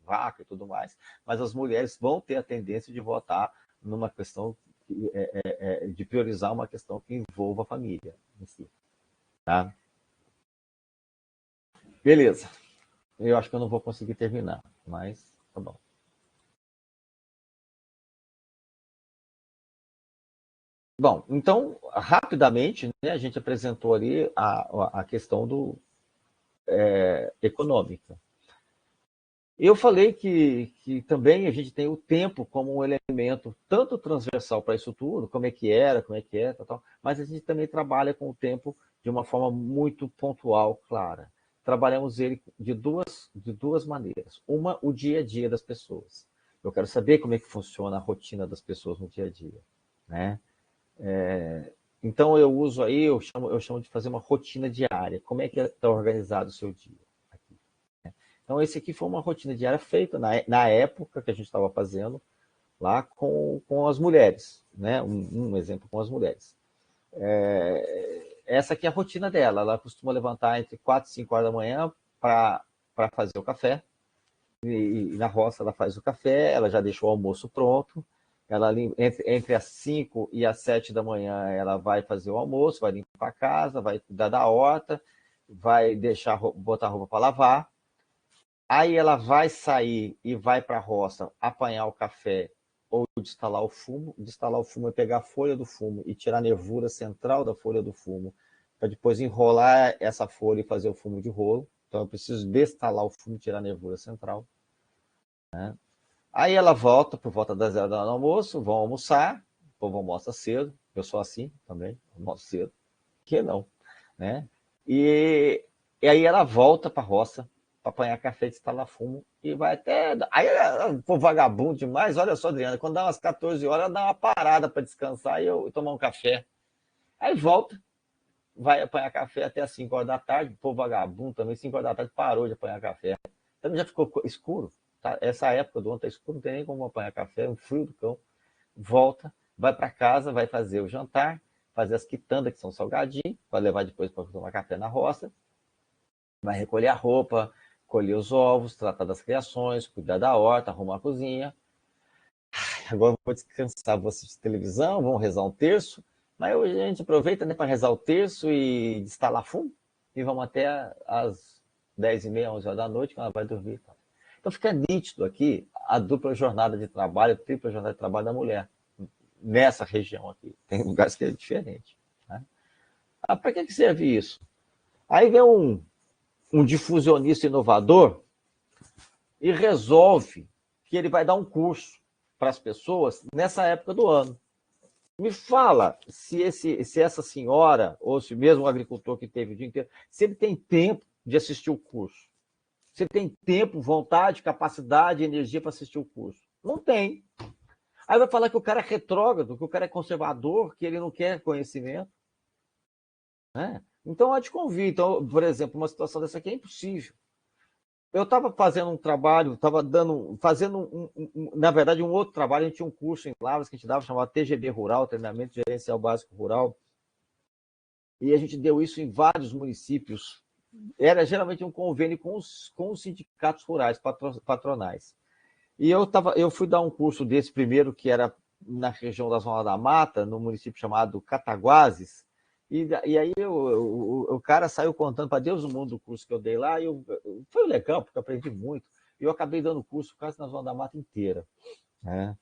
vaca e tudo mais, mas as mulheres vão ter a tendência de votar numa questão de priorizar uma questão que envolva a família em si. Tá? Beleza. Eu acho que eu não vou conseguir terminar, mas tá bom. Bom, então, rapidamente, né, a gente apresentou ali a questão econômica. Eu falei que também a gente tem o tempo como um elemento tanto transversal para isso tudo, como é que era, tal, mas a gente também trabalha com o tempo de uma forma muito pontual, clara. Trabalhamos ele de duas maneiras. Uma, o dia a dia das pessoas. Eu quero saber como é que funciona a rotina das pessoas no dia a dia. Né? Então eu uso aí, eu chamo de fazer uma rotina diária. Como é que está organizado o seu dia? Então, esse aqui foi uma rotina diária feita na época que a gente estava fazendo, lá com as mulheres, né? Um exemplo com as mulheres. Essa aqui é a rotina dela. Ela costuma levantar entre 4 e 5 horas da manhã para fazer o café. E na roça ela faz o café, ela já deixou o almoço pronto. Ela, entre as 5 e as 7 da manhã, ela vai fazer o almoço, vai limpar a casa, vai cuidar da horta, vai botar a roupa para lavar. Aí ela vai sair e vai para a roça apanhar o café ou destalar o fumo. Destalar o fumo é pegar a folha do fumo e tirar a nervura central da folha do fumo, para depois enrolar essa folha e fazer o fumo de rolo. Então eu preciso destalar o fumo e tirar a nervura central. Né? Aí ela volta, por volta das 10 horas do almoço, vão almoçar, o povo almoça cedo, eu sou assim também, almoço cedo, que não, né? E aí ela volta para a roça, para apanhar café de estalar fumo, e vai até... Aí o povo vagabundo demais, olha só, Adriana, quando dá umas 14 horas, ela dá uma parada para descansar e tomar um café. Aí volta, vai apanhar café até as 5 horas da tarde, o povo vagabundo também, 5 horas da tarde parou de apanhar café. Também já ficou escuro. Tá? Essa época do ano está escuro, não tem nem como apanhar café, um frio do cão. Volta, vai para casa, vai fazer o jantar, fazer as quitandas, que são salgadinhos, vai levar depois para tomar café na roça, vai recolher a roupa, colher os ovos, tratar das criações, cuidar da horta, arrumar a cozinha. Agora eu vou descansar, vou assistir televisão, vamos rezar um terço, mas hoje a gente aproveita, né, para rezar o terço e destalar fumo, e vamos até às 10h30, 11 horas da noite, quando ela vai dormir. Então fica nítido aqui a dupla jornada de trabalho, a tripla jornada de trabalho da mulher, nessa região aqui. Tem lugares que é diferente. Né? Para que serve isso? Aí vem um difusionista inovador e resolve que ele vai dar um curso para as pessoas nessa época do ano. Me fala se essa senhora, ou se mesmo o agricultor que teve o dia inteiro, se ele tem tempo de assistir o curso. Se ele tem tempo, vontade, capacidade, energia para assistir o curso. Não tem. Aí vai falar que o cara é retrógrado, que o cara é conservador, que ele não quer conhecimento. Né? Então, eu te convido. Então, por exemplo, uma situação dessa aqui é impossível. Eu estava fazendo um trabalho, estava fazendo, na verdade, um outro trabalho. A gente tinha um curso em Lavras que a gente dava, chamado TGB Rural, Treinamento Gerencial Básico Rural. E a gente deu isso em vários municípios. Era geralmente um convênio com os sindicatos rurais, patronais. E eu fui dar um curso desse primeiro, que era na região da Zona da Mata, no município chamado Cataguases, e aí o cara saiu contando para Deus o mundo do curso que eu dei lá, e foi legal, porque eu aprendi muito, e eu acabei dando curso quase na Zona da Mata inteira. Né?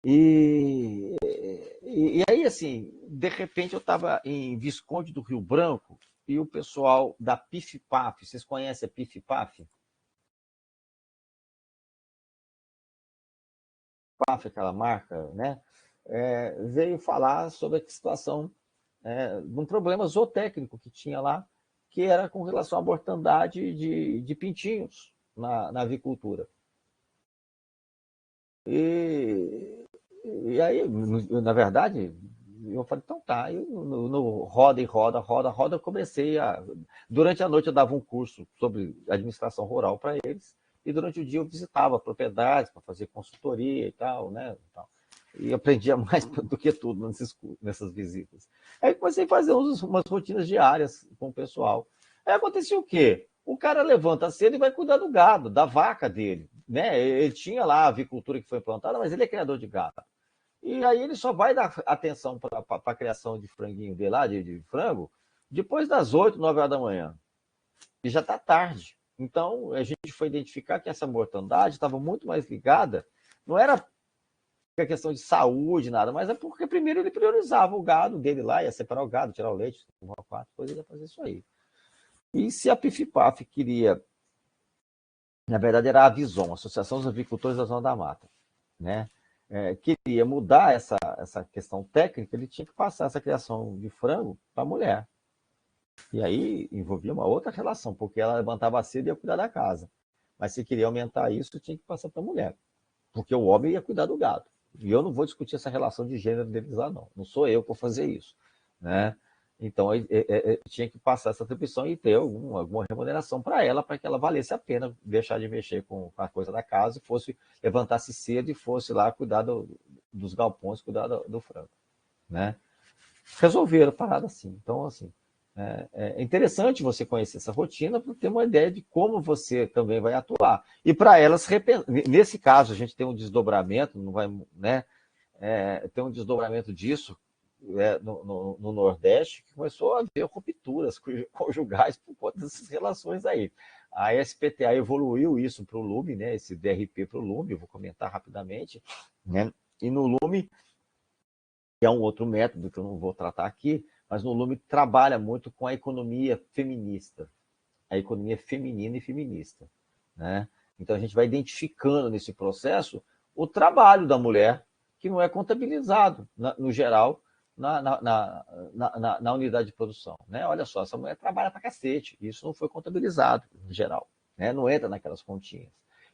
E aí, assim, de repente eu estava em Visconde do Rio Branco, e o pessoal da PIF-PAF, vocês conhecem a PIF-PAF? PAF, aquela marca, né? Veio falar sobre a situação de um problema zootécnico que tinha lá, que era com relação à mortandade de pintinhos na avicultura. E aí, na verdade, eu falei, então tá. Eu, no roda e roda, eu comecei a... Durante a noite eu dava um curso sobre administração rural para eles, e durante o dia eu visitava propriedades para fazer consultoria e tal, né? E aprendia mais do que tudo nessas visitas. Aí comecei a fazer umas rotinas diárias com o pessoal. Aí acontecia o quê? O cara levanta cedo e vai cuidar do gado, da vaca dele. Né? Ele tinha lá a avicultura que foi implantada, mas ele é criador de gado. E aí ele só vai dar atenção para a criação de franguinho dele lá, de frango, depois das 8, 9 horas da manhã. E já está tarde. Então, a gente foi identificar que essa mortandade estava muito mais ligada, não era a questão de saúde, nada, mas é porque primeiro ele priorizava o gado dele lá, ia separar o gado, tirar o leite, depois ele ia fazer isso aí. E se a PIF-PAF queria, na verdade era a Avison, Associação dos Avicultores da Zona da Mata, né? Queria mudar essa questão técnica, ele tinha que passar essa criação de frango para a mulher. E aí envolvia uma outra relação, porque ela levantava cedo e ia cuidar da casa. Mas se queria aumentar isso, tinha que passar para a mulher, porque o homem ia cuidar do gado. E eu não vou discutir essa relação de gênero deles lá, não. Não sou eu que vou fazer isso. Né? Então, tinha que passar essa atribuição e ter alguma remuneração para ela, para que ela valesse a pena deixar de mexer com a coisa da casa e fosse levantar-se cedo e fosse lá cuidar dos galpões, cuidar do frango, né? Resolveram a parada assim. Então, assim, é interessante você conhecer essa rotina para ter uma ideia de como você também vai atuar. E para elas, nesse caso, a gente tem um desdobramento, não vai, né? Tem um desdobramento disso no Nordeste, que começou a haver rupturas conjugais por conta dessas relações aí. A SPTA evoluiu isso para o Lume, né? Esse DRP para o Lume, eu vou comentar rapidamente, né? E no Lume, que é um outro método que eu não vou tratar aqui, mas no Lume trabalha muito com a economia feminista, a economia feminina e feminista, né? Então a gente vai identificando nesse processo o trabalho da mulher, que não é contabilizado, no geral, na unidade de produção, né? Olha só, essa mulher trabalha pra cacete, isso não foi contabilizado, no geral, né? Não entra naquelas continhas.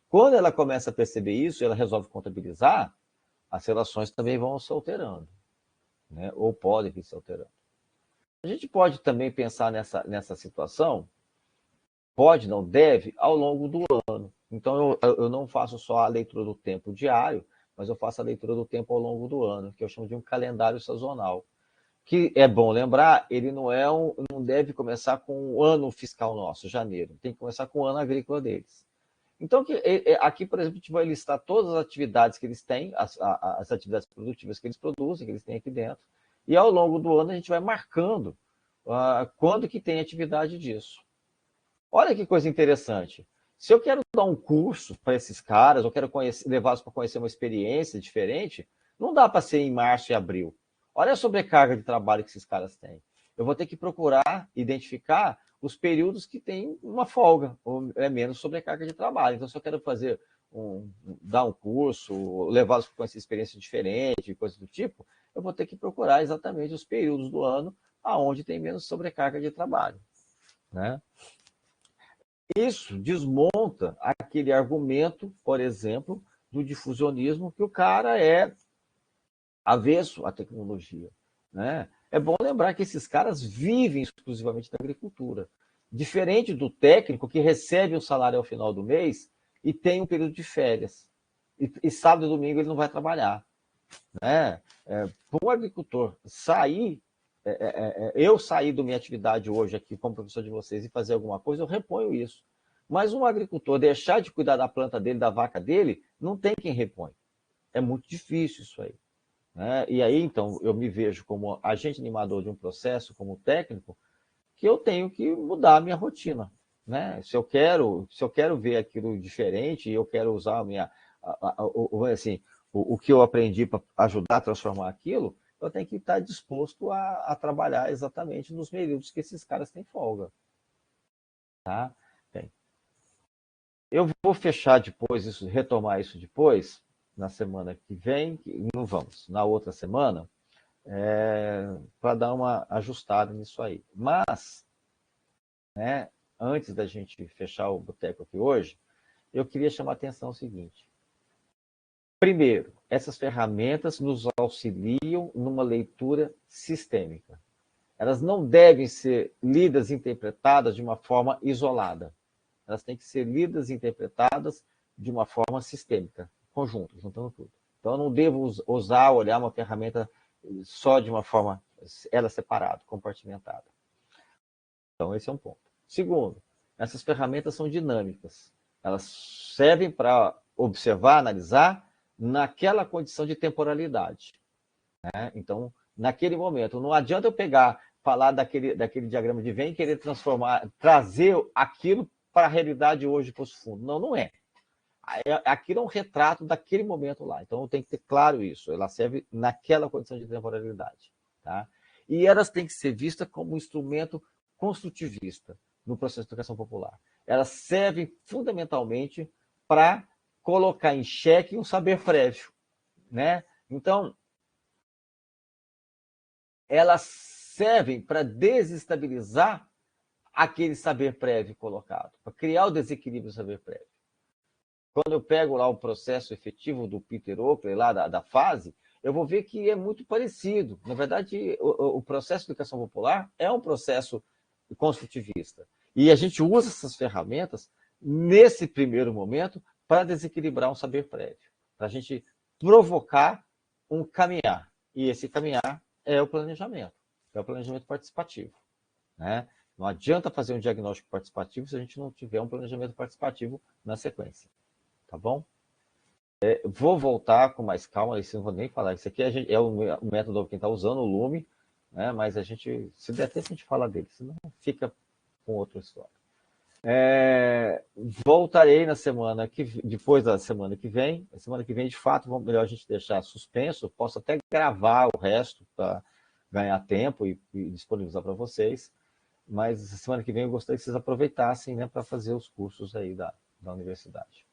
Quando ela começa a perceber isso, ela resolve contabilizar, as relações também vão se alterando, né? Ou podem vir se alterando. A gente pode também pensar nessa situação, pode, não deve, ao longo do ano. Então, eu não faço só a leitura do tempo diário, mas eu faço a leitura do tempo ao longo do ano, que eu chamo de um calendário sazonal. Que é bom lembrar, ele não deve começar com o ano fiscal nosso, janeiro. Tem que começar com o ano agrícola deles. Então, aqui, por exemplo, a gente vai listar todas as atividades que eles têm, as atividades produtivas que eles produzem, que eles têm aqui dentro, e ao longo do ano a gente vai marcando quando que tem atividade disso. Olha que coisa interessante. Se eu quero dar um curso para esses caras, eu quero levá-los para conhecer uma experiência diferente, não dá para ser em março e abril. Olha a sobrecarga de trabalho que esses caras têm. Eu vou ter que procurar identificar os períodos que tem uma folga, ou é menos sobrecarga de trabalho. Então, se eu quero dar um curso, levá-los para conhecer experiência diferente, coisas do tipo, eu vou ter que procurar exatamente os períodos do ano aonde tem menos sobrecarga de trabalho, né? Isso desmonta aquele argumento, por exemplo, do difusionismo, que o cara é avesso à tecnologia, né? É bom lembrar que esses caras vivem exclusivamente da agricultura. Diferente do técnico que recebe um salário ao final do mês e tem um período de férias. E sábado e domingo ele não vai trabalhar, né? Para o agricultor sair, eu sair da minha atividade hoje aqui como professor de vocês e fazer alguma coisa, eu reponho isso. Mas um agricultor deixar de cuidar da planta dele, da vaca dele, não tem quem repõe. É muito difícil isso aí, né? E aí, então, eu me vejo como agente animador de um processo, como técnico, que eu tenho que mudar a minha rotina, né? Se eu quero ver aquilo diferente, eu quero usar assim, o que eu aprendi para ajudar a transformar aquilo, eu tenho que estar disposto a trabalhar exatamente nos períodos que esses caras têm folga, tá? Bem, eu vou fechar depois isso, retomar isso depois, na semana que vem, não vamos, na outra semana, para dar uma ajustada nisso aí. Mas, né, antes da gente fechar o boteco aqui hoje, eu queria chamar a atenção ao seguinte. Primeiro, essas ferramentas nos auxiliam numa leitura sistêmica. Elas não devem ser lidas e interpretadas de uma forma isolada. Elas têm que ser lidas e interpretadas de uma forma sistêmica, conjunto, juntando tudo. Então, eu não devo olhar uma ferramenta só de uma forma, ela separada, compartimentada. Então, esse é um ponto. Segundo, essas ferramentas são dinâmicas. Elas servem para observar, analisar naquela condição de temporalidade, né? Então, naquele momento, não adianta eu falar daquele diagrama de Venn e querer trazer aquilo para a realidade hoje, para os fundos. Não, não é. Aquilo é um retrato daquele momento lá. Então, tem que ter claro isso. Ela serve naquela condição de temporalidade, tá? E elas têm que ser vistas como um instrumento construtivista no processo de educação popular. Elas servem fundamentalmente para colocar em xeque um saber prévio, né? Então, elas servem para desestabilizar aquele saber prévio colocado, para criar o desequilíbrio do saber prévio. Quando eu pego lá o processo efetivo do Peter Oakley, lá da fase, eu vou ver que é muito parecido. Na verdade, o processo de educação popular é um processo construtivista. E a gente usa essas ferramentas nesse primeiro momento para desequilibrar um saber prévio, para a gente provocar um caminhar. E esse caminhar é o planejamento participativo, né? Não adianta fazer um diagnóstico participativo se a gente não tiver um planejamento participativo na sequência, tá bom? Vou voltar com mais calma, isso não vou nem falar. Isso aqui é o método que está usando, o Lume, né? Mas a gente, se der tempo, a gente fala dele, senão fica com outra história. Voltarei na semana depois da semana que vem. A semana que vem, de fato, melhor a gente deixar suspenso. Posso até gravar o resto para ganhar tempo e disponibilizar para vocês. Mas semana que vem eu gostaria que vocês aproveitassem, né, para fazer os cursos aí da universidade.